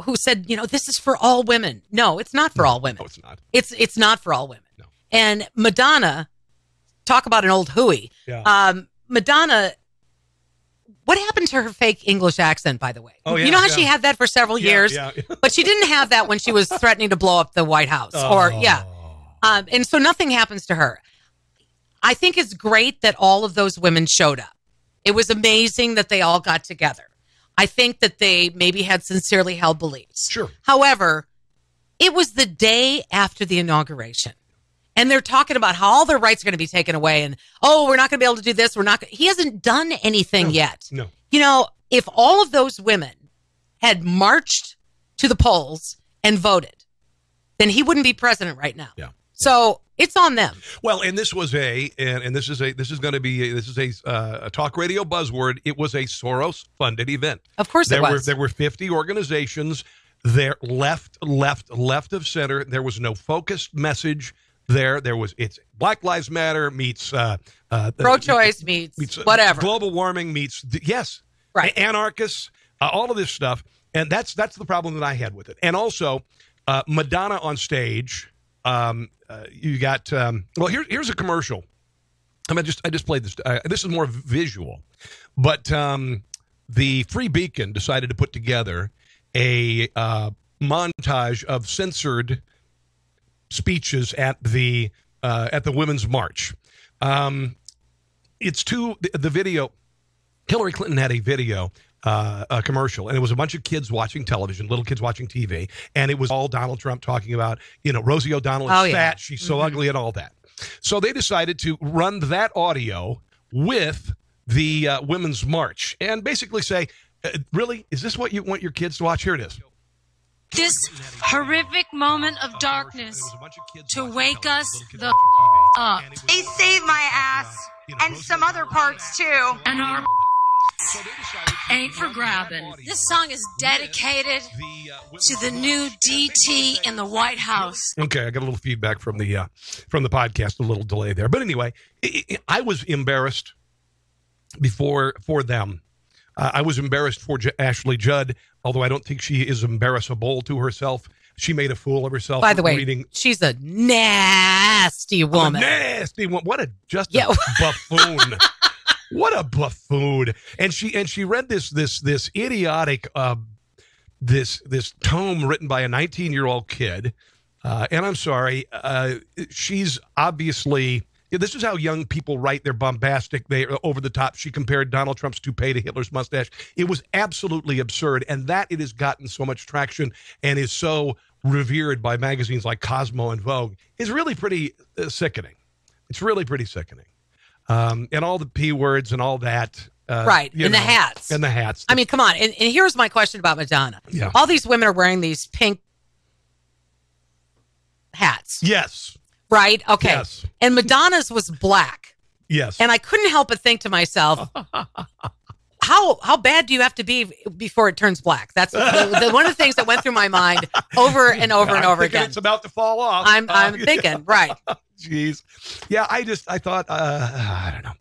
who said, this is for all women. No, it's not for all women. No, it's not. It's not for all women. No. And Madonna, talk about an old hooey. Yeah. Madonna, what happened to her fake English accent, by the way? Oh, yeah, you know how she had that for several years? Yeah. But she didn't have that when she was threatening to blow up the White House. And so nothing happens to her. I think it's great that all of those women showed up. It was amazing that they all got together. I think that they maybe had sincerely held beliefs. Sure. However, it was the day after the inauguration. And they're talking about how all their rights are going to be taken away. And, we're not going to be able to do this. He hasn't done anything yet. No. If all of those women had marched to the polls and voted, then he wouldn't be president right now. Yeah. So it's on them. Well, and this was a talk radio buzzword. It was a Soros funded event. Of course it was. There were 50 organizations there, left of center. There was no focused message. It's Black Lives Matter meets pro-choice meets whatever, global warming meets right, anarchists, all of this stuff, and that's the problem that I had with it. And also, Madonna on stage. You got here's a commercial. I just played this. This is more visual, but the Free Beacon decided to put together a montage of censored speeches at the Women's March. It's the video. Hillary Clinton had a video, a commercial, and it was a bunch of kids watching television, little kids watching TV, and it was all Donald Trump talking about, Rosie O'Donnell is fat, she's so ugly, and all that. So they decided to run that audio with the Women's March and basically say, really, is this what you want your kids to watch? Here it is. This horrific moment of darkness to wake us the up. They saved my ass and some other parts too. And our Ain't for grabbing. This song is dedicated to the new DT in the White House. Okay, I got a little feedback from the podcast, a little delay there. But anyway, I was embarrassed for them. I was embarrassed for Ashley Judd, although I don't think she is embarrassable to herself. She made a fool of herself. By the way, she's a nasty woman. Nasty woman. What a buffoon. What a buffoon. And she read this idiotic this tome written by a 19-year-old kid. And I'm sorry, she's obviously, this is how young people write. They're bombastic. They're over the top. She compared Donald Trump's toupee to Hitler's mustache. It was absolutely absurd. And that it has gotten so much traction and is so revered by magazines like Cosmo and Vogue is really pretty sickening. It's really pretty sickening. And all the P words and all that. Right. And the hats. And the hats. I mean, come on. And here's my question about Madonna. Yeah. All these women are wearing these pink hats. Yes. Right? Okay. Yes. And Madonna's was black. Yes. And I couldn't help but think to myself, how bad do you have to be before it turns black? That's one of the things that went through my mind over and over and over again. It's about to fall off. I'm thinking, right. Jeez. Yeah, I thought, I don't know.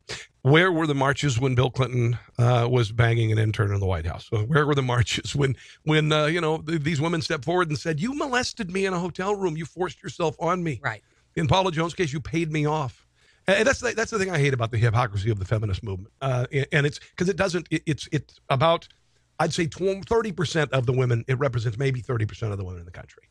Where were the marches when Bill Clinton was banging an intern in the White House? Where were the marches when these women stepped forward and said, you molested me in a hotel room. You forced yourself on me. Right. In Paula Jones' case, you paid me off. And that's the thing I hate about the hypocrisy of the feminist movement. And it's because it's about, I'd say 30% of the women, it represents maybe 30% of the women in the country.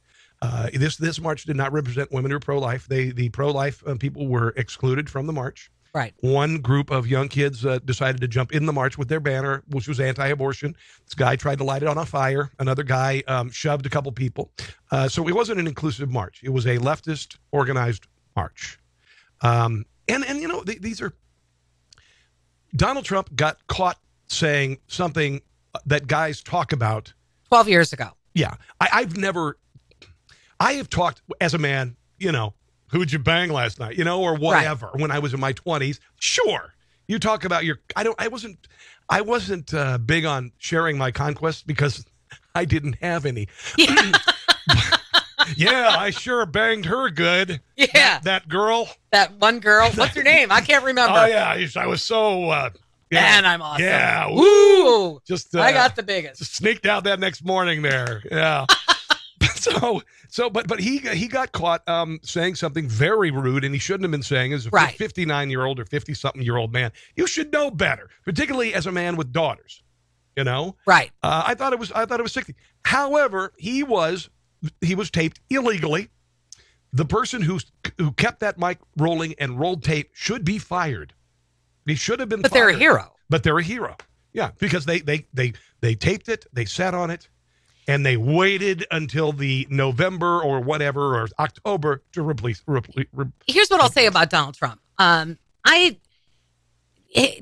This march did not represent women who are pro-life. The pro-life people were excluded from the march. Right. One group of young kids decided to jump in the march with their banner, which was anti-abortion. This guy tried to light it on a fire. Another guy shoved a couple people. So it wasn't an inclusive march. It was a leftist organized march. These are, Donald Trump got caught saying something that guys talk about 12 years ago. Yeah. I have talked as a man, who'd you bang last night, or whatever, right. When I was in my 20s. Sure. You talk about I wasn't big on sharing my conquests because I didn't have any. Yeah. Yeah, I sure banged her good. Yeah. That girl. That one girl. What's her name? I can't remember. Oh, yeah. I was so... Man, I'm awesome. Yeah. Woo! Just I got the biggest. Just sneaked out that next morning there. Yeah. But he got caught saying something very rude, and he shouldn't have been saying as a 59-year-old or 50-something-year-old man. You should know better, particularly as a man with daughters. Right. I thought it was 60. However, he was taped illegally. The person who kept that mic rolling and rolled tape should be fired. He should have been fired. But they're a hero. But they're a hero. Yeah, because they taped it, they sat on it, and they waited until the November or whatever or October to replace. Here's what I'll say about Donald Trump.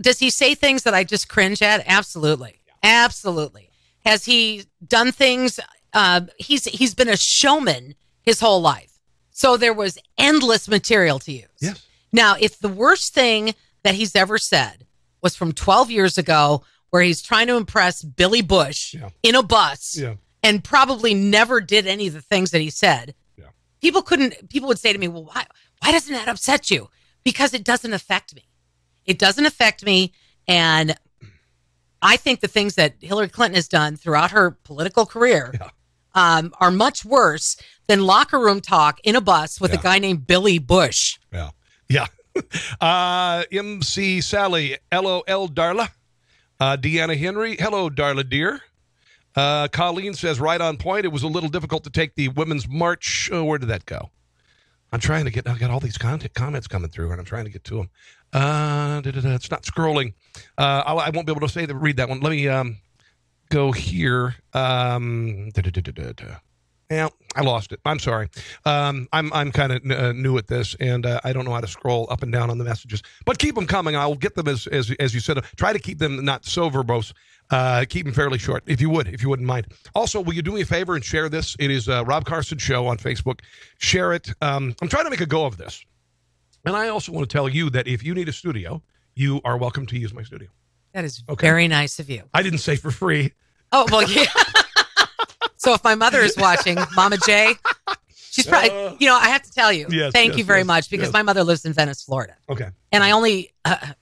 Does he say things that I just cringe at? Absolutely. Absolutely. Has he done things? He's been a showman his whole life. So there was endless material to use. Yes. Now, if the worst thing that he's ever said was from 12 years ago, where he's trying to impress Billy Bush in a bus and probably never did any of the things that he said, people would say to me, well, why doesn't that upset you? Because it doesn't affect me. It doesn't affect me. And I think the things that Hillary Clinton has done throughout her political career are much worse than locker room talk in a bus with a guy named Billy Bush. Yeah. Yeah. MC Sally, LOL, Darla. Deanna Henry, hello, Darla, dear. Colleen says, right on point. It was a little difficult to take the women's march. Where did that go? I got all these comments coming through, and I'm trying to get to them. It's not scrolling. I won't be able to read that one. Let me go here. Yeah, I lost it. I'm sorry. I'm kind of new at this, and I don't know how to scroll up and down on the messages. But keep them coming. I'll get them as you said. Try to keep them not so verbose. Keep them fairly short, if you wouldn't mind. Also, will you do me a favor and share this? It is Rob Carson Show on Facebook. Share it. I'm trying to make a go of this. And I also want to tell you that if you need a studio, you are welcome to use my studio. That is Okay. very nice of you. I didn't say for free. Oh, well, yeah. So if my mother is watching, Mama Jay, she's probably, I have to tell you, Yes, thank you very yes, much, because yes. my mother lives in Venice, Florida. Okay. And I only,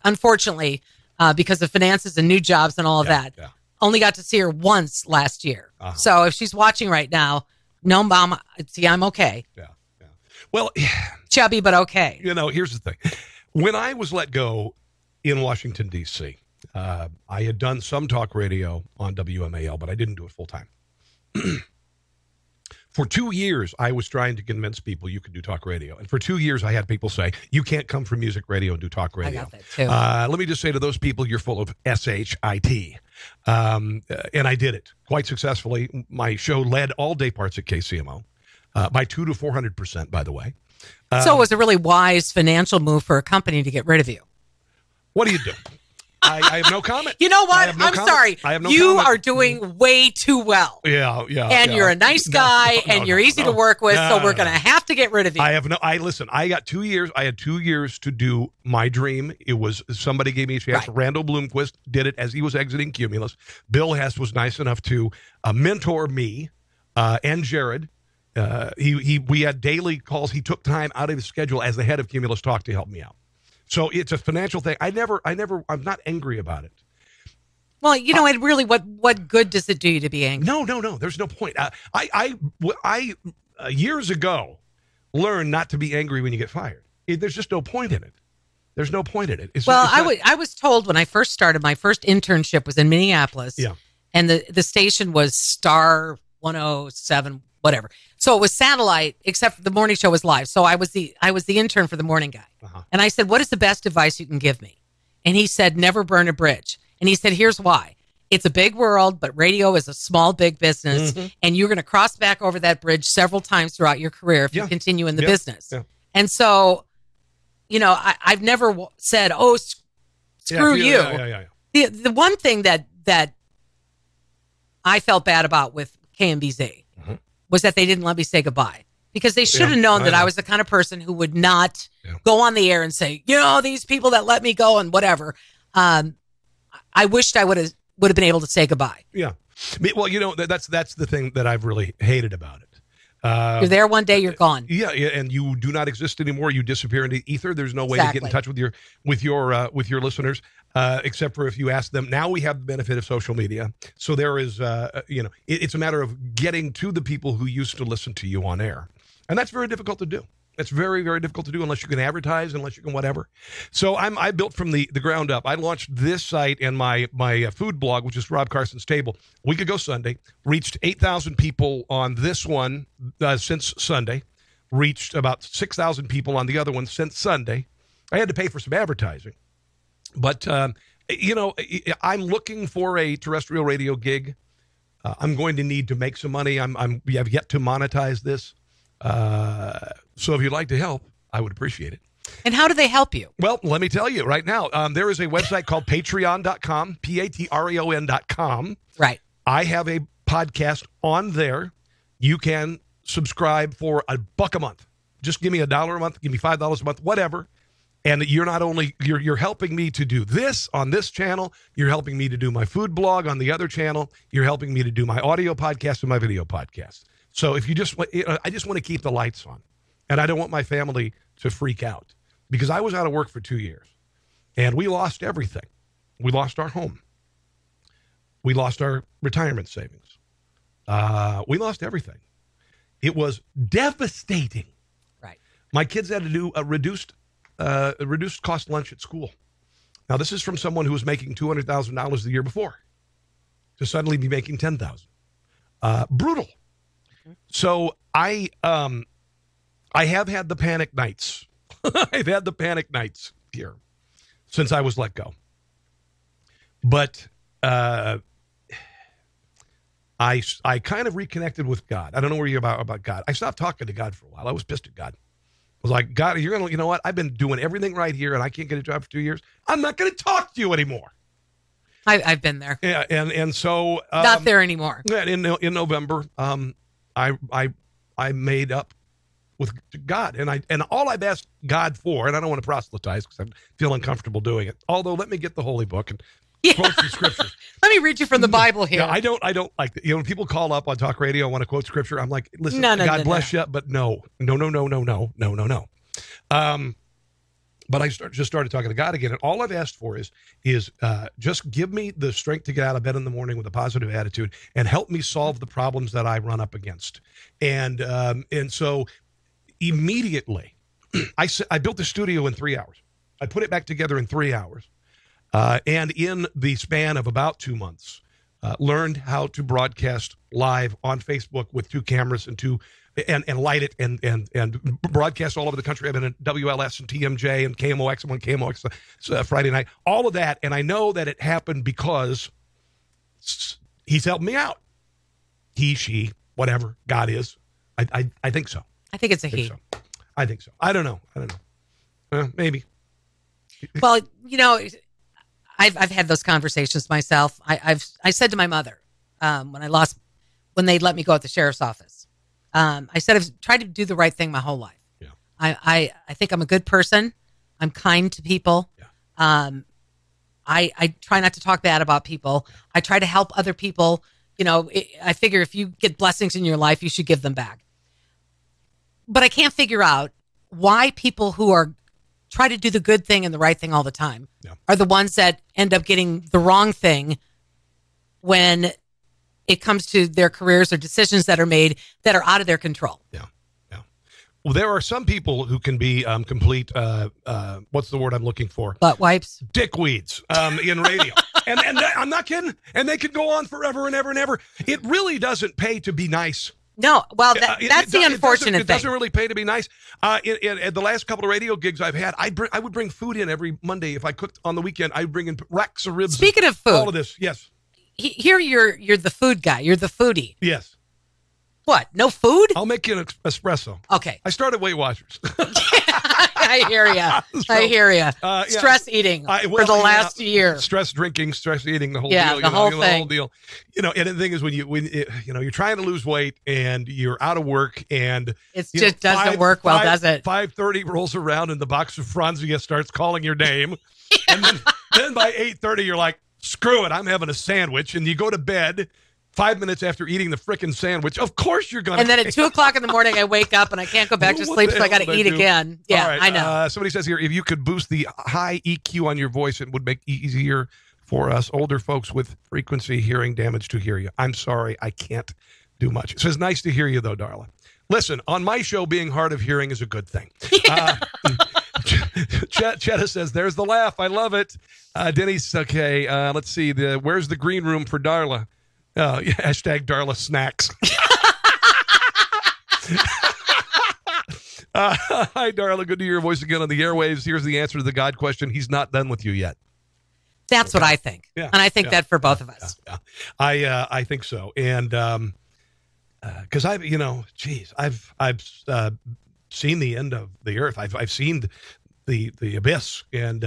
unfortunately, because of finances and new jobs and all of that, only got to see her once last year. Uh-huh. So if she's watching right now, no, Mom, see, I'm okay. Yeah. Well, Chubby, but okay. here's the thing. When I was let go in Washington, D.C., I had done some talk radio on WMAL, but I didn't do it full time. For 2 years, I was trying to convince people you could do talk radio. And for 2 years, I had people say, you can't come from music radio and do talk radio. I got that too. Let me just say to those people, you're full of SHIT. And I did it quite successfully. My show led all day parts at KCMO by 200 to 400%, by the way. So it was a really wise financial move for a company to get rid of you. What do you do? I have no comment. You know what? I have no I'm comment. sorry. I have no you comment. are doing way too well. Yeah. And you're a nice guy, and you're easy to work with, so we're going to have to get rid of you. Listen, I got 2 years. I had 2 years to do my dream. It was, somebody gave me a chance. Right. Randall Bloomquist did it as he was exiting Cumulus. Bill Hess was nice enough to mentor me and Jared. We had daily calls. He took time out of his schedule as the head of Cumulus Talk to help me out. So it's a financial thing. I'm not angry about it. Well, it really, what good does it do you to be angry? No. There's no point. I years ago learned not to be angry when you get fired. There's just no point in it. There's no point in it. I was told when I first started, my first internship was in Minneapolis. Yeah. And the station was Star 107, whatever. So it was satellite, except the morning show was live. So I was the intern for the morning guy. Uh-huh. And I said, what is the best advice you can give me? And he said, never burn a bridge. And he said, here's why. It's a big world, but radio is a small, big business. Mm-hmm. And you're going to cross back over that bridge several times throughout your career if you continue in the business. Yeah. And so, I've never said, oh, screw you. Yeah. The one thing that I felt bad about with KMBZ was that they didn't let me say goodbye, because they should have known that I was the kind of person who would not go on the air and say, these people that let me go and whatever. I wished I would have been able to say goodbye. Yeah. Well, that's the thing that I've really hated about it. You're there one day, you're gone. Yeah, and you do not exist anymore. You disappear into ether. There's no way to get in touch with your listeners, except for if you ask them. Now we have the benefit of social media, so there is, it's a matter of getting to the people who used to listen to you on air, and that's very difficult to do. It's very, very difficult to do unless you can advertise, unless you can whatever. So I built from the ground up. I launched this site and my food blog, which is Rob Carson's Table, a week ago Sunday. Reached 8,000 people on this one since Sunday. Reached about 6,000 people on the other one since Sunday. I had to pay for some advertising. But, I'm looking for a terrestrial radio gig. I'm going to need to make some money. We have yet to monetize this. So if you'd like to help, I would appreciate it. And how do they help you? Well, let me tell you right now. There is a website called patreon.com, patreon.com. Right. I have a podcast on there. You can subscribe for $1 a month. Just give me $1 a month, give me $5 a month, whatever. And you're not only, you're helping me to do this on this channel, you're helping me to do my food blog on the other channel, you're helping me to do my audio podcast and my video podcast. So if you I just want to keep the lights on. And I don't want my family to freak out, because I was out of work for 2 years and we lost everything. We lost our home. We lost our retirement savings. We lost everything. It was devastating. Right. My kids had to do a reduced cost lunch at school. Now, this is from someone who was making $200,000 the year before to suddenly be making $10,000. Brutal. So I have had the panic nights. I've had the panic nights here since I was let go. But I kind of reconnected with God. I don't know where you're about God. I stopped talking to God for a while. I was pissed at God. I was like, God, you know what? I've been doing everything right here and I can't get a job for 2 years. I'm not going to talk to you anymore. I've been there. Yeah, and so not there anymore. In November, I made up with God, and all I've asked God for, and I don't want to proselytize because I feel uncomfortable doing it. Although, let me get the Holy Book and quotes from scriptures. Let me read you from the Bible here. No, I don't like that. When people call up on talk radio and want to quote scripture, I'm like, listen, God bless you, but no. But I just started talking to God again, and all I've asked for is just give me the strength to get out of bed in the morning with a positive attitude and help me solve the problems that I run up against. And so immediately, I built the studio in 3 hours. I put it back together in 3 hours. And in the span of about 2 months, learned how to broadcast live on Facebook with 2 cameras and light it and broadcast all over the country. I've been at WLS and TMJ and KMOX. I'm on KMOX Friday night. All of that, and I know that it happened because he's helped me out. He, she, whatever God is. I think so. I think it's a he. I think so. I don't know. Maybe. Well, I've had those conversations myself. I said to my mother when they let me go at the sheriff's office, I said I've tried to do the right thing my whole life. Yeah. I think I'm a good person. I'm kind to people. Yeah. I try not to talk bad about people. I try to help other people. I figure if you get blessings in your life, you should give them back. But I can't figure out why people who try to do the good thing and the right thing all the time are the ones that end up getting the wrong thing when it comes to their careers or decisions that are made that are out of their control. Yeah. Well, there are some people who can be complete, what's the word I'm looking for? Butt wipes. Dickweeds in radio. and I'm not kidding. And they could go on forever and ever and ever. It really doesn't pay to be nice. No, well, that's the unfortunate thing. It doesn't really pay to be nice. In the last couple of radio gigs I've had, I would bring food in every Monday. If I cooked on the weekend, I would bring in racks of ribs. Speaking of food. All of this, yes. Here you're the food guy. You're the foodie. Yes. What? No food? I'll make you an espresso. Okay. I started Weight Watchers. I hear you. Stress eating for the last year. Stress drinking, stress eating, the whole deal. The whole thing. The whole deal. And the thing is when you're trying to lose weight and you're out of work and it just doesn't work well, does it? 5:30 rolls around and the box of Franzia starts calling your name, and then by 8:30 you're like, screw it, I'm having a sandwich, and you go to bed. 5 minutes after eating the frickin' sandwich, of course you're going to. And then at 2:00 in the morning, I wake up and I can't go back to sleep, so I got to eat again. Yeah, right. I know. Somebody says here, if you could boost the high EQ on your voice, it would make it easier for us older folks with frequency hearing damage to hear you. I'm sorry, I can't do much. It says, nice to hear you, though, Darla. Listen, on my show, being hard of hearing is a good thing. Chetta says, there's the laugh. I love it. Denny's, okay, let's see. Where's the green room for Darla? Hashtag Darla Snacks. Hi, Darla. Good to hear your voice again on the airwaves. Here's the answer to the God question. He's not done with you yet. That's what I think. Yeah, and I think that for both of us. Yeah. I think so. And because I've seen the end of the earth. I've seen the abyss, and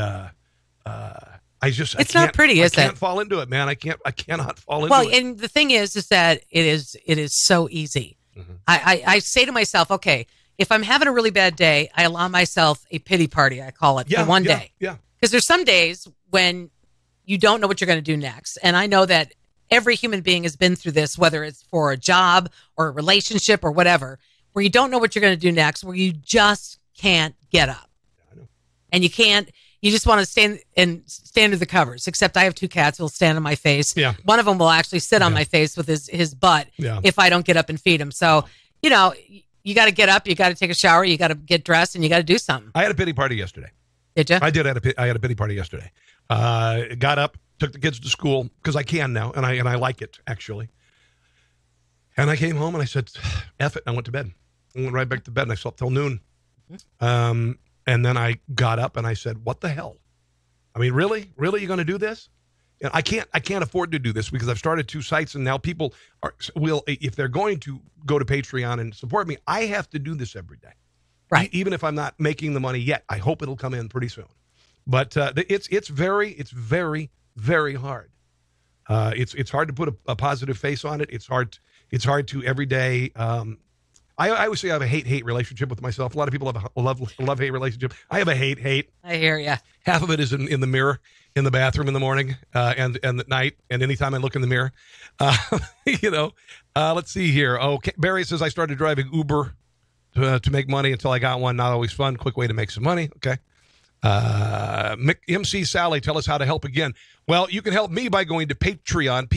it's not pretty, is it? I can't fall into it, man. I cannot fall into it. Well, and the thing is that it is so easy. Mm-hmm. I say to myself, okay, if I'm having a really bad day, I allow myself a pity party, I call it, for one day. Yeah. Because there's some days when you don't know what you're going to do next. And I know that every human being has been through this, whether it's for a job or a relationship or whatever, where you don't know what you're going to do next, where you just can't get up. I know. And you just want to stand under the covers, except I have 2 cats who will stand on my face. Yeah. One of them will actually sit on my face with his butt if I don't get up and feed him. So, you got to get up, you got to take a shower, you got to get dressed, and you got to do something. I had a pity party yesterday. Did you? I did. I had a pity party yesterday. Got up, took the kids to school because I can now, and I like it, actually. And I came home and I said, F it, and I went to bed. I went right back to bed, and I slept till noon. And then I got up and I said, what the hell? I mean, really? Really, you going to do this? And I can't afford to do this because I've started 2 sites, and now people will, if they're going to go to Patreon and support me, I have to do this every day. Right. Even if I'm not making the money yet, I hope it'll come in pretty soon. But it's very, very hard. It's hard to put a positive face on it. It's hard to every day I always say I have a hate-hate relationship with myself. A lot of people have a love-hate relationship. I have a hate-hate. I hear you. Half of it is in the mirror, in the bathroom in the morning, and at night, and anytime I look in the mirror. Let's see here. Okay, Barry says, I started driving Uber to make money until I got one. Not always fun. Quick way to make some money. Okay. MC Sally, tell us how to help again. Well, you can help me by going to Patreon,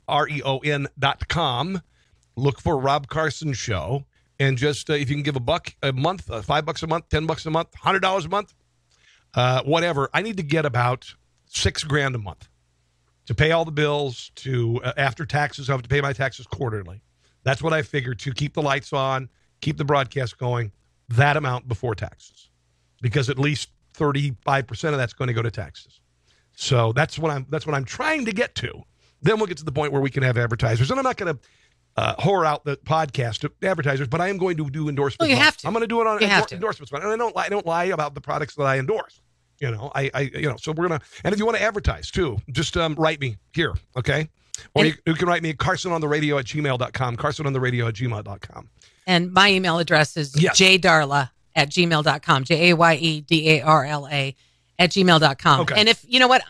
Patreon.com. Look for Rob Carson Show. And just if you can give $1 a month, $5 a month, $10 a month, $100 a month, whatever. I need to get about $6,000 a month to pay all the bills, to after taxes. I have to pay my taxes quarterly. That's what I figured, to keep the lights on, keep the broadcast going, that amount before taxes, because at least 35% of that's going to go to taxes. So that's what I'm trying to get to. Then we'll get to the point where we can have advertisers, and I'm not going to whore out the podcast to advertisers, but I am going to do endorsements. Well, you have to. I'm going to do it on endorsements, and I don't lie about the products that I endorse. So we're gonna, and if you want to advertise too, just write me here, okay? Or you can write me at carsonontheradio@gmail.com, carsonontheradio@gmail.com. And my email address is jdarla@gmail.com, JAYEDARLA@gmail.com. Okay. And if, you know what,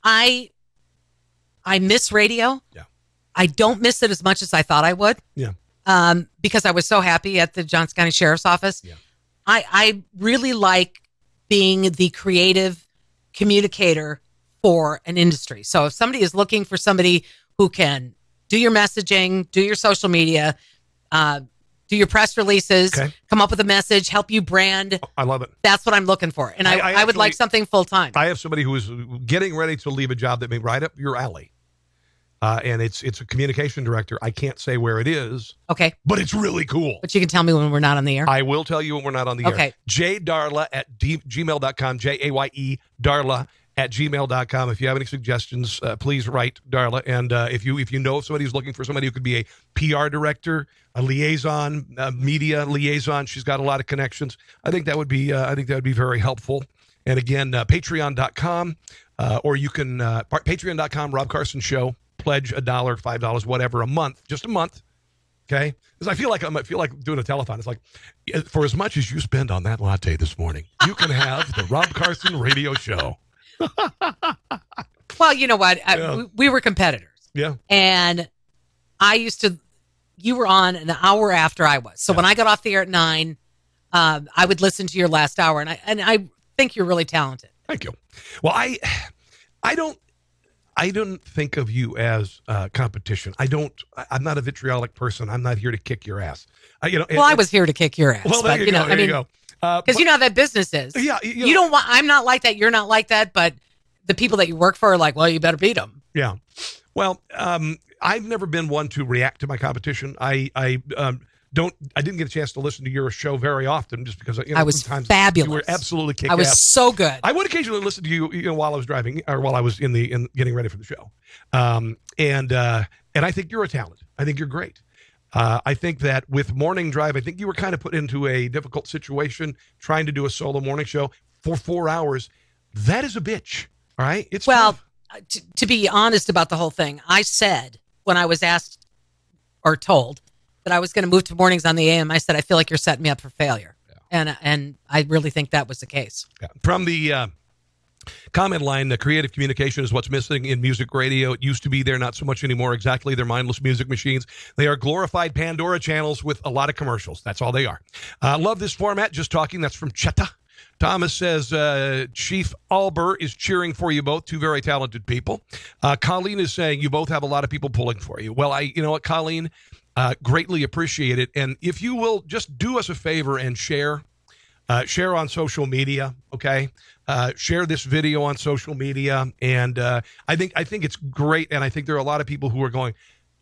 I miss radio. Yeah. I don't miss it as much as I thought I would. Yeah. Because I was so happy at the Johnson County Sheriff's Office. Yeah. I really like being the creative communicator for an industry. So if somebody is looking for somebody who can do your messaging, do your social media, do your press releases, come up with a message, help you brand. I love it. That's what I'm looking for. And I would like something full time. I have somebody who is getting ready to leave a job that may right up your alley. And it's a communication director. I can't say where it is. Okay. But it's really cool. But you can tell me when we're not on the air. I will tell you when we're not on the air. Okay. jdarla@gmail.com, JAYE Darla@gmail.com. If you have any suggestions, please write Darla. And if you know of somebody who's looking for somebody who could be a PR director, a liaison, media liaison, she's got a lot of connections. I think that would be very helpful. And again, patreon.com, or you can patreon.com, Rob Carson Show. Pledge $1, $5, whatever, a month, just a month. Okay, because I feel like doing a telethon. It's like, for as much as you spend on that latte this morning, you can have the Rob Carson Radio Show. Well, you know what? We were competitors. Yeah. And you were on an hour after I was. So when I got off the air at 9, I would listen to your last hour, and I think you're really talented. Thank you. Well, I don't think of you as competition. I'm not a vitriolic person. I'm not here to kick your ass. I was here to kick your ass. Well, there you go. There you go. Because you know how that business is. Yeah. You don't want. I'm not like that. You're not like that. But the people that you work for are like, well, you better beat them. Yeah. Well, I've never been one to react to my competition. I didn't get a chance to listen to your show very often, just because I was fabulous. You were absolutely kick-ass. I was so good. I would occasionally listen to you, while I was driving, or while I was in getting ready for the show. And I think you're a talent. I think you're great. I think that with Morning Drive, I think you were kind of put into a difficult situation trying to do a solo morning show for 4 hours. That is a bitch. All right. It's tough. To be honest about the whole thing, I said when I was asked or told that I was going to move to mornings on the AM, I said, I feel like you're setting me up for failure. Yeah. And I really think that was the case. Yeah. From the comment line, the creative communication is what's missing in music radio. It used to be there, not so much anymore. Exactly. They're mindless music machines. They are glorified Pandora channels with a lot of commercials. That's all they are. Love this format. Just talking. That's from Chetta. Thomas says, Chief Alber is cheering for you both, two very talented people. Colleen is saying you both have a lot of people pulling for you. Well, you know what, Colleen? Greatly appreciate it. And if you will just do us a favor and share on social media, okay? Share this video on social media. And I think it's great. And I think there are a lot of people who are going,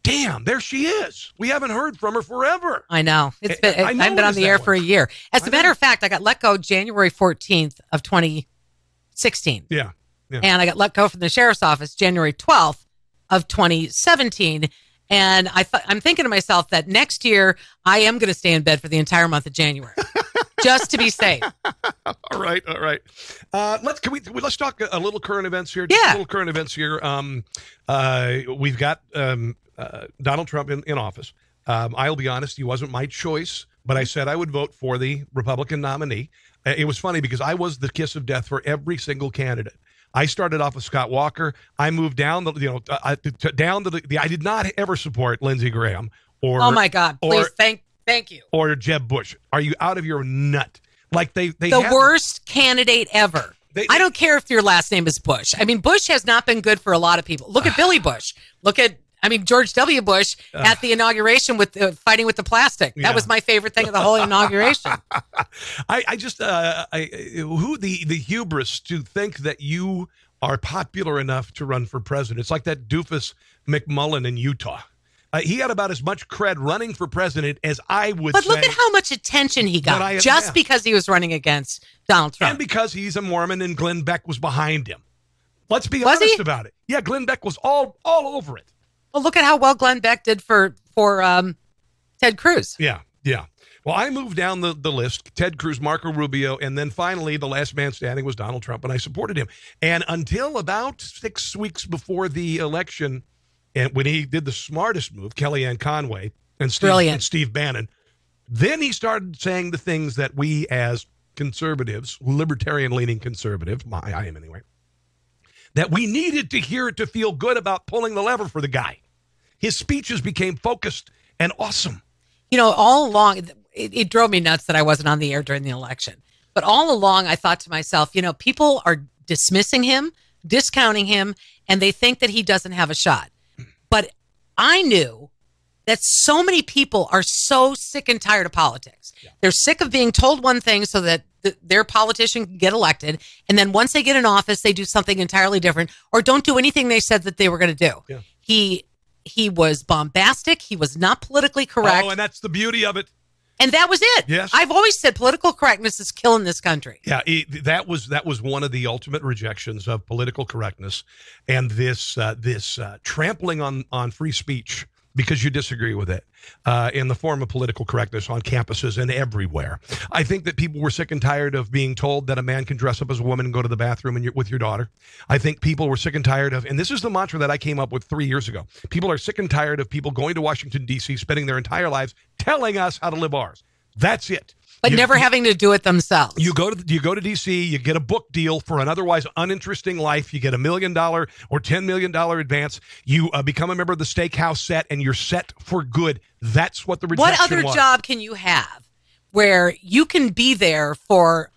damn, there she is. We haven't heard from her forever. I know. I've been on the air for a year. As a matter of fact, I got let go January 14th of 2016. Yeah. And I got let go from the sheriff's office January 12th of 2017. And I'm thinking to myself that next year I am going to stay in bed for the entire month of January, just to be safe. All right. Let's talk a little current events here. Just a little current events here. We've got Donald Trump in office. I'll be honest, he wasn't my choice but I said I would vote for the Republican nominee. It was funny because I was the kiss of death for every single candidate. I started off with Scott Walker. I moved down down to the. I did not ever support Lindsey Graham or. Oh my God! Please, thank you. Or Jeb Bush. Are you out of your nut? Like they the worst candidate ever. I don't care if your last name is Bush. I mean, Bush has not been good for a lot of people. Look at Billy Bush. George W. Bush at the inauguration with fighting with the plastic. That was my favorite thing of the whole inauguration. Who the hubris to think that you are popular enough to run for president? It's like that doofus McMullen in Utah. He had about as much cred running for president as I would say. But look at how much attention he got just because he was running against Donald Trump. And because he's a Mormon and Glenn Beck was behind him. Let's be honest about it. Yeah, Glenn Beck was all over it. Well, look at how well Glenn Beck did for Ted Cruz. Yeah. Well, I moved down the list, Ted Cruz, Marco Rubio, and then finally the last man standing was Donald Trump, and I supported him. And until about 6 weeks before the election, and when he did the smartest move, Kellyanne Conway and Steve Bannon, then he started saying the things that we as conservatives, libertarian-leaning conservatives, I am anyway, that we needed to hear it to feel good about pulling the lever for the guy. His speeches became focused and awesome. All along, it drove me nuts that I wasn't on the air during the election. But all along, I thought to myself, people are dismissing him, discounting him, and they think that he doesn't have a shot. But I knew that so many people are so sick and tired of politics. Yeah. They're sick of being told one thing so that their politician can get elected. And then once they get in office, they do something entirely different or don't do anything they said that they were going to do. Yeah. He was bombastic. He was not politically correct. Oh, and that's the beauty of it. And that was it. Yes. I've always said political correctness is killing this country. Yeah, that was one of the ultimate rejections of political correctness, and this trampling on free speech because you disagree with it in the form of political correctness on campuses and everywhere. I think that people were sick and tired of being told that a man can dress up as a woman and go to the bathroom with your daughter. I think people were sick and tired of, and this is the mantra that I came up with 3 years ago. People are sick and tired of people going to Washington, D.C., spending their entire lives telling us how to live ours. That's it. But never having to do it themselves. You go to D.C., you get a book deal for an otherwise uninteresting life. You get $1 million or $10 million advance. You become a member of the steakhouse set, and you're set for good. That's what the rejection was. What other job can you have where you can be there for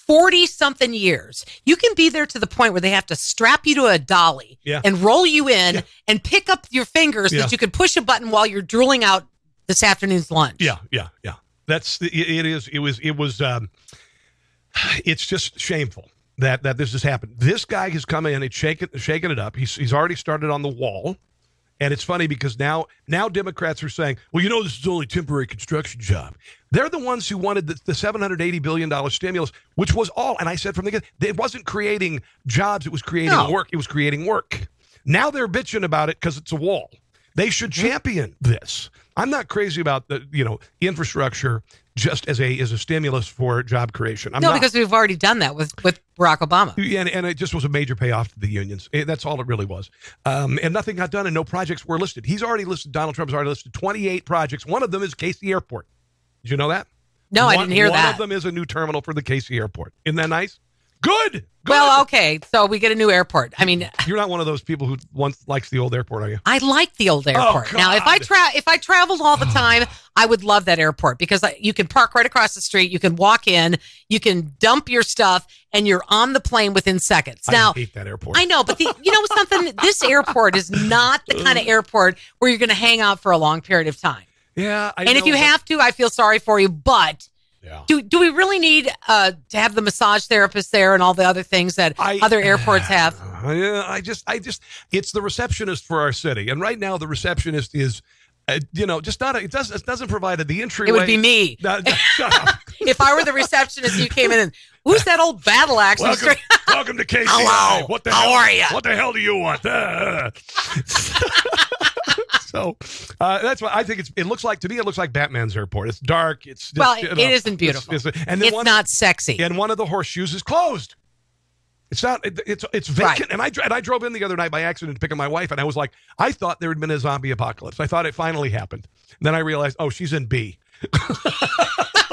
40-something years? You can be there to the point where they have to strap you to a dolly and roll you in and pick up your fingers so that you can push a button while you're drooling out this afternoon's lunch. Yeah. It's just shameful that this has happened. This guy has come in and shaken it up. He's already started on the wall. And it's funny because now Democrats are saying, well, this is only a temporary construction job. They're the ones who wanted the $780 billion stimulus, which was all. And I said from the beginning, it wasn't creating jobs. It was creating work. It was creating work. Now they're bitching about it because it's a wall. They should champion this. I'm not crazy about the infrastructure just as a stimulus for job creation. Because we've already done that with Barack Obama. And it just was a major payoff to the unions. That's all it really was. And nothing got done and no projects were listed. Donald Trump's already listed 28 projects. One of them is Casey Airport. Did you know that? No, I didn't hear that. One of them is a new terminal for the Casey Airport. Isn't that nice? Good. Well, okay, so we get a new airport. I mean, you're not one of those people who once likes the old airport, are you? I like the old airport. Now, if I traveled all the time, I would love that airport because you can park right across the street. You can walk in, you can dump your stuff, and you're on the plane within seconds. Now, I hate that airport. I know, but something? This airport is not the kind of airport where you're going to hang out for a long period of time. Yeah, and if you have to, I feel sorry for you, but. Yeah. Do we really need to have the massage therapist there and all the other things that other airports have? Yeah, I just, it's the receptionist for our city, and right now the receptionist is, just not. It doesn't provide the entryway. It would be me. Shut up. If I were the receptionist, you came in and who's that old battle axe? Welcome to KC. Hello. How are you? What the hell do you want? So that's why I think it looks like Batman's airport. It's dark. It's just, it isn't beautiful. It's not sexy. And one of the horseshoes is closed. It's not. It's vacant. Right. And I drove in the other night by accident to pick up my wife, and I was like, I thought there had been a zombie apocalypse. I thought it finally happened. And then I realized, she's in B.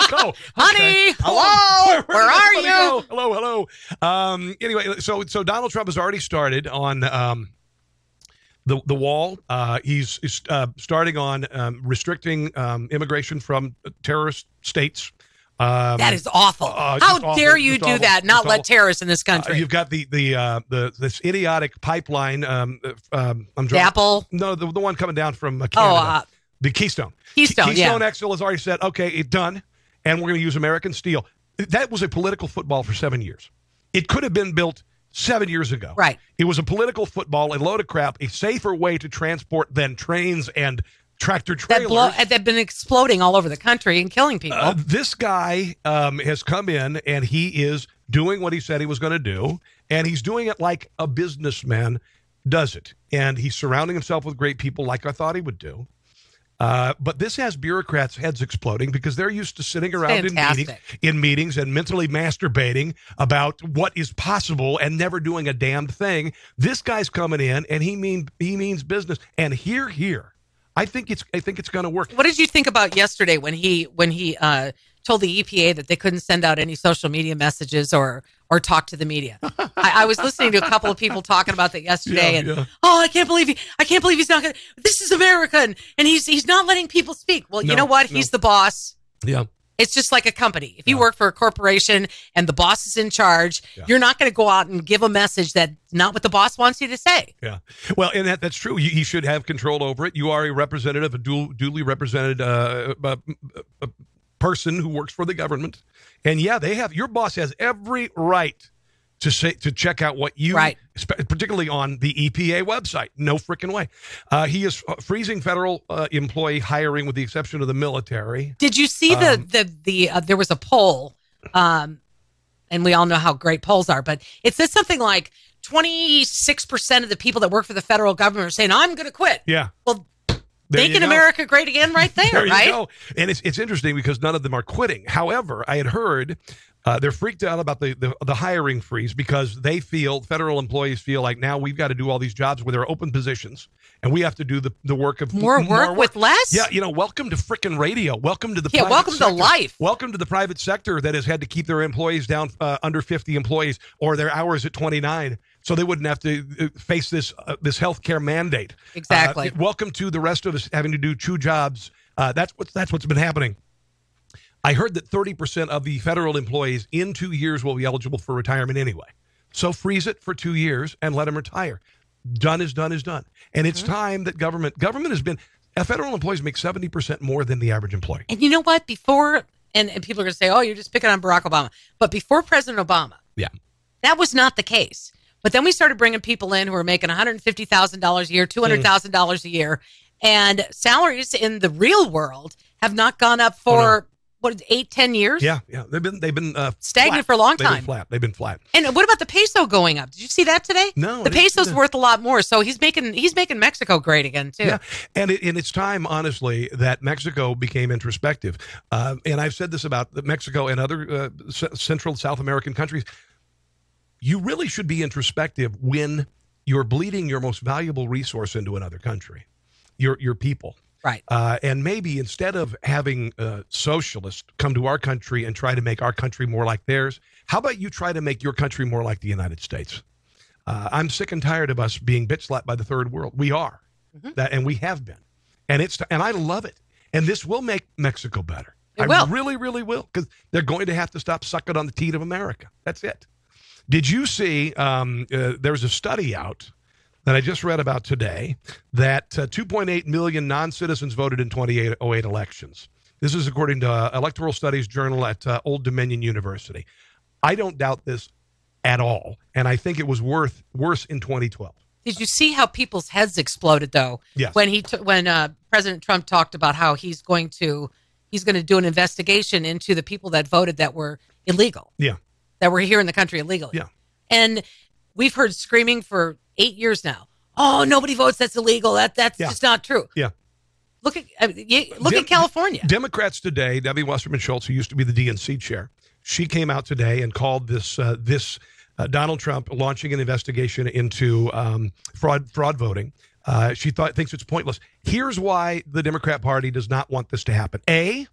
Go. Honey, Okay. hello, where are everybody you? go? Hello. Anyway, so Donald Trump has already started on the wall. He's starting on restricting immigration from terrorist states. That is awful. How How dare you do that? Not let terrorists in this country. You've got this idiotic pipeline. I'm The Apple? No, the one coming down from Canada. The Keystone. Keystone XL has already said, okay, it's done, and we're going to use American steel. That was a political football for 7 years. It could have been built 7 years ago. Right. It was a political football, a load of crap, a safer way to transport than trains and tractor trailers. They've been exploding all over the country and killing people. This guy has come in, and he is doing what he said he was going to do, and he's doing it like a businessman does it. And he's surrounding himself with great people like I thought he would do. But this has bureaucrats' heads exploding because they're used to sitting around in meetings and mentally masturbating about what is possible and never doing a damned thing. This guy's coming in, and he means business. And here, I think it's going to work. What did you think about yesterday when he told the EPA that they couldn't send out any social media messages or talk to the media? I was listening to a couple of people talking about that yesterday, oh, I can't believe he's not going to. This is America, and he's not letting people speak. Well, you know what? He's the boss. Yeah. It's just like a company. If you work for a corporation and the boss is in charge, you're not going to go out and give a message that's not what the boss wants you to say. Yeah. Well, and that's true. You should have control over it. You are a representative, a duly represented person who works for the government. And your boss has every right to check out what you, particularly on the EPA website. No freaking way. He is freezing federal employee hiring with the exception of the military. Did you see there was a poll, and we all know how great polls are, but it says something like 26% of the people that work for the federal government are saying, I'm going to quit. Yeah. Well, making America great again right there, right? Go. And it's interesting because none of them are quitting. However, I had heard they're freaked out about the hiring freeze because federal employees feel like now we've got to do all these jobs where there are open positions and we have to do the work of more work with less. Yeah, welcome to frickin' radio. Welcome to the welcome sector. to life. Welcome to the private sector that has had to keep their employees down under 50 employees or their hours at 29. So they wouldn't have to face this healthcare mandate. Exactly. Welcome to the rest of us having to do 2 jobs. That's what's been happening. I heard that 30% of the federal employees in 2 years will be eligible for retirement anyway. So freeze it for 2 years and let them retire. Done is done is done. And it's time that government has been. Federal employees make 70% more than the average employee. And you know what? Before and people are going to say, "Oh, you're just picking on Barack Obama," but before President Obama, that was not the case. But then we started bringing people in who are making $150,000 a year, $200,000 a year, and salaries in the real world have not gone up for 8-10 years. Yeah. They've been stagnant flat. for a long time. They've been flat. And what about the peso going up? Did you see that today? No, the peso's worth a lot more. So he's making Mexico great again too. Yeah, and it's time, honestly, that Mexico became introspective. And I've said this about Mexico and other Central and South American countries. You really should be introspective when you're bleeding your most valuable resource into another country, your people. Right. And maybe instead of having socialists come to our country and try to make our country more like theirs, how about you try to make your country more like the United States? I'm sick and tired of us being bitch slapped by the third world. We are. And we have been. And I love it. And this will make Mexico better. It will. Really, really will. Because they're going to have to stop sucking on the teat of America. That's it. Did you see there's a study out that I just read about today that 2.8 million non-citizens voted in 2008 elections. This is according to Electoral Studies Journal at Old Dominion University. I don't doubt this at all, and I think it was worse in 2012. Did you see how people's heads exploded though? Yes. When President Trump talked about how he's going to do an investigation into the people that voted that were illegal. Yeah. That were here in the country illegally. Yeah. And we've heard screaming for 8 years now. Oh, nobody votes. That's illegal. That's just not true. Yeah. Look at California. Democrats today, Debbie Wasserman Schultz, who used to be the DNC chair, she came out today and called this Donald Trump launching an investigation into fraud voting. She thinks it's pointless. Here's why the Democrat Party does not want this to happen. A,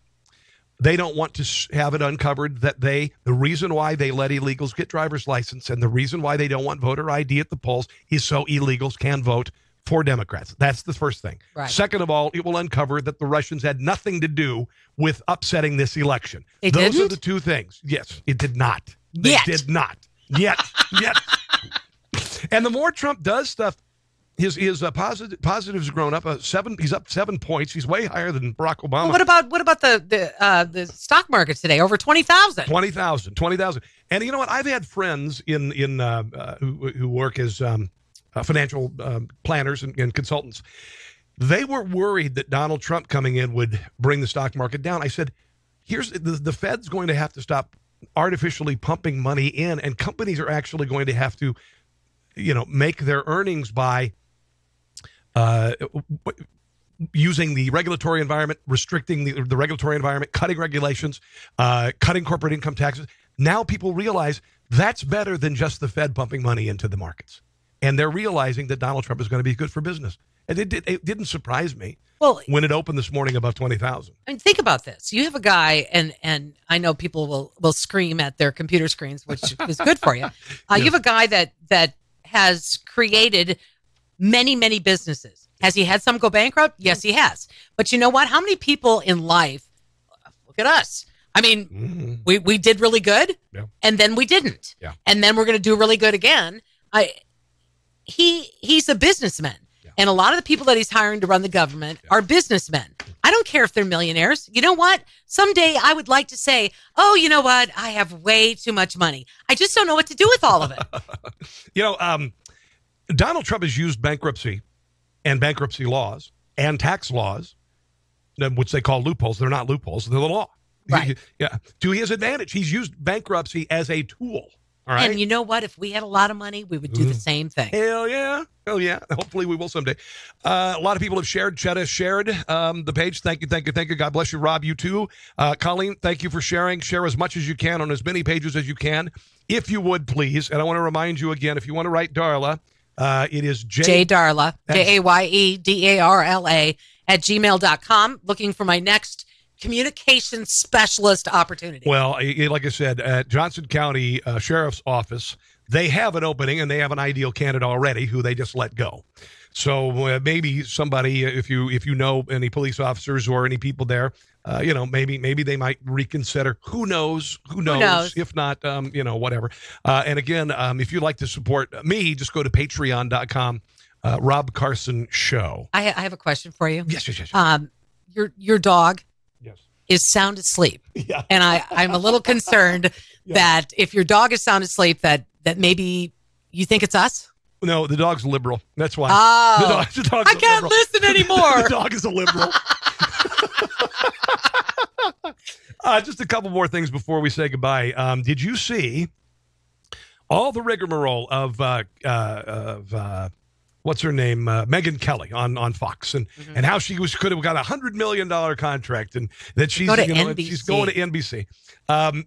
They don't want to have it uncovered that the reason why they let illegals get driver's license and the reason why they don't want voter ID at the polls is so illegals can vote for Democrats. That's the first thing. Right. Second of all, it will uncover that the Russians had nothing to do with upsetting this election. They Those didn't? are the two things. Yes, it did not. They Yet. did not. Yet. And the more Trump does stuff, his positives grown up. He's up 7 points. He's way higher than Barack Obama. Well, what about the stock market today? Over 20,000. 20,000. And you know what? I've had friends who work as financial planners and consultants. They were worried that Donald Trump coming in would bring the stock market down. I said, here's the Fed's going to have to stop artificially pumping money in, and companies are actually going to have to, make their earnings by using the regulatory environment, restricting the regulatory environment, cutting regulations, cutting corporate income taxes. Now people realize that's better than just the Fed pumping money into the markets. And they're realizing that Donald Trump is going to be good for business. And it didn't surprise me when it opened this morning above 20,000. I mean, think about this. You have a guy, and I know people will scream at their computer screens, which is good for you. You have a guy that has created many, many businesses. Has he had some go bankrupt? Yes, he has. But you know what? How many people in life, look at us. I mean, we did really good, and then we didn't. Yeah. And then we're going to do really good again. He's a businessman. Yeah. And a lot of the people that he's hiring to run the government are businessmen. I don't care if they're millionaires. You know what? Someday I would like to say, oh, you know what? I have way too much money. I just don't know what to do with all of it. Donald Trump has used bankruptcy and bankruptcy laws and tax laws, which they call loopholes. They're not loopholes. They're the law. Right. To his advantage. He's used bankruptcy as a tool. All right. And you know what? If we had a lot of money, we would do the same thing. Hell yeah. Hopefully we will someday. A lot of people have shared. Chetta shared the page. Thank you. God bless you, Rob. You too. Colleen, thank you for sharing. Share as much as you can on as many pages as you can, if you would, please. And I want to remind you again, if you want to write Darla, it is J Darla, JAYEDARLA @gmail.com. Looking for my next communications specialist opportunity. Well, like I said, at Johnson County Sheriff's Office, they have an opening and they have an ideal candidate already who they just let go. So maybe somebody, if you know any police officers or any people there, maybe they might reconsider. Who knows? If not, whatever. And again, if you'd like to support me, just go to patreon.com, Rob Carson Show. I have a question for you. Yes. Your dog Yes. is sound asleep. Yeah. And I'm a little concerned that if your dog is sound asleep, that maybe you think it's us. No, the dog's liberal. That's why. Oh, the dog's I can't listen anymore. The dog is a liberal. Just a couple more things before we say goodbye. Did you see all the rigmarole of what's her name, Megyn Kelly on Fox, and how she could have got $100 million contract, and that she's going to NBC.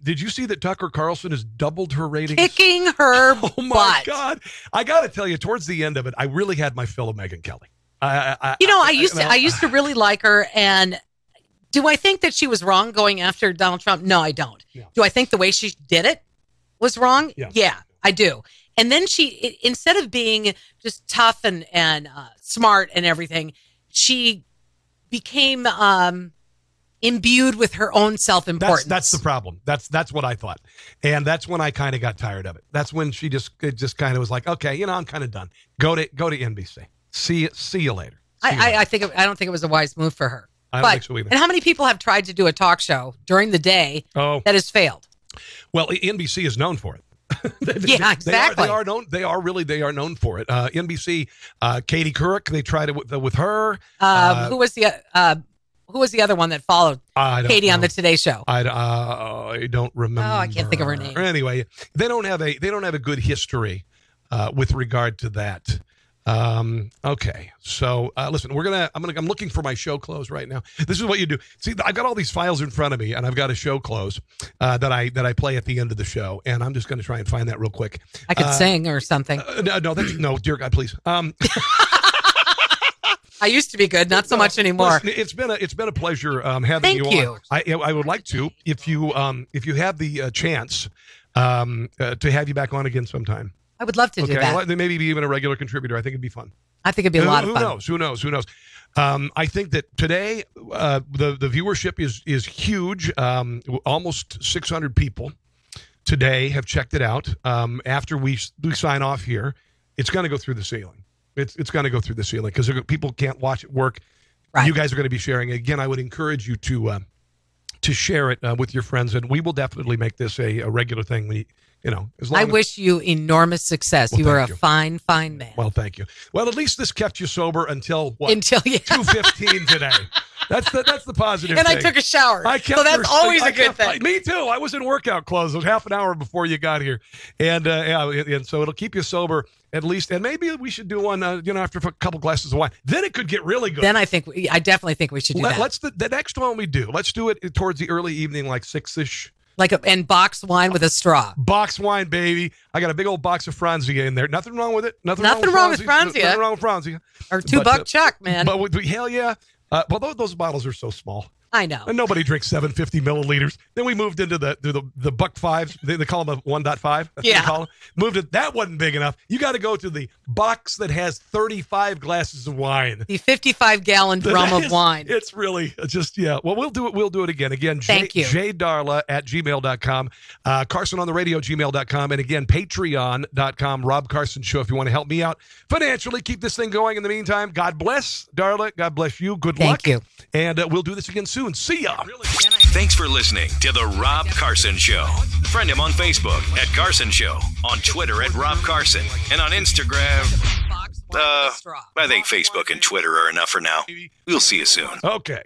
Did you see that Tucker Carlson has doubled her ratings? Kicking her butt. Oh my God! I got to tell you, towards the end of it, I really had my fill of Megyn Kelly. I used to really like her, and do I think that she was wrong going after Donald Trump? No, I don't. Yeah. Do I think the way she did it was wrong? Yeah, I do. And then she, instead of being just tough and smart and everything, she became imbued with her own self-importance. That's the problem. That's what I thought. And that's when I kind of got tired of it. That's when she just kind of was like, okay, I'm kind of done. Go to NBC. See you later. I don't think it was a wise move for her. I don't think so either. And how many people have tried to do a talk show during the day that has failed? Well, NBC is known for it. Yeah, exactly. They are known for it. NBC, Katie Couric, they tried it with her. Who was the other one that followed Katie on the Today Show? I don't remember. Oh, I can't think of her name. Anyway, they don't have a good history with regard to that. Okay, so listen, I'm looking for my show close right now. This is what you do. See, I've got all these files in front of me, and I've got a show close that I play at the end of the show, and I'm just going to try and find that real quick. I could sing or something. No, dear God, please. I used to be good, not so much anymore. Listen, it's been a pleasure having Thank you you. on. I would like to, if you have the chance, to have you back on again sometime. I would love to do that. Maybe be even a regular contributor. I think it'd be fun. I think it'd be a lot of fun. Who knows? I think that today the viewership is huge. Almost 600 people today have checked it out. After we sign off here, it's going to go through the ceiling. It's going to go through the ceiling because people can't watch it work. Right. You guys are going to be sharing it. Again, I would encourage you to share it with your friends, and we will definitely make this a regular thing. As long I wish you enormous success. Well, you are a you. fine man. Well, thank you. Well, at least this kept you sober until what? Until 2:15 today. That's the positive. And thing. I took a shower. So that's always a good thing. Me too. I was in workout clothes. It was half an hour before you got here, and so it'll keep you sober at least. And maybe we should do one, after a couple glasses of wine. Then it could get really good. Then I definitely think we should do that. Let's the next one we do. Let's do it towards the early evening, like 6-ish. And boxed wine with a straw. Box wine, baby. I got a big old box of Franzia in there. Nothing wrong with it. Nothing wrong with Franzia. Nothing wrong with Franzia. Or $2 Chuck, man. But hell yeah. Well, those bottles are so small. I know. And nobody drinks 750 milliliters. Then we moved into the buck fives. They call them a 1.5. That's what they call them. Moved it. That wasn't big enough. You got to go to the box that has 35 glasses of wine. The 55-gallon drum of wine. It's really just, yeah. Well, we'll do it again. Again, Thank you. jdarla@gmail.com. CarsonOnTheRadio@gmail.com. And again, patreon.com. Rob Carson Show if you want to help me out financially. Keep this thing going. In the meantime, God bless, Darla. God bless you. Good luck. Thank you. And we'll do this again soon. See ya. Thanks for listening to The Rob Carson Show. Friend him on Facebook at Carson Show, on Twitter at Rob Carson, and on Instagram. I think Facebook and Twitter are enough for now. We'll see you soon. Okay.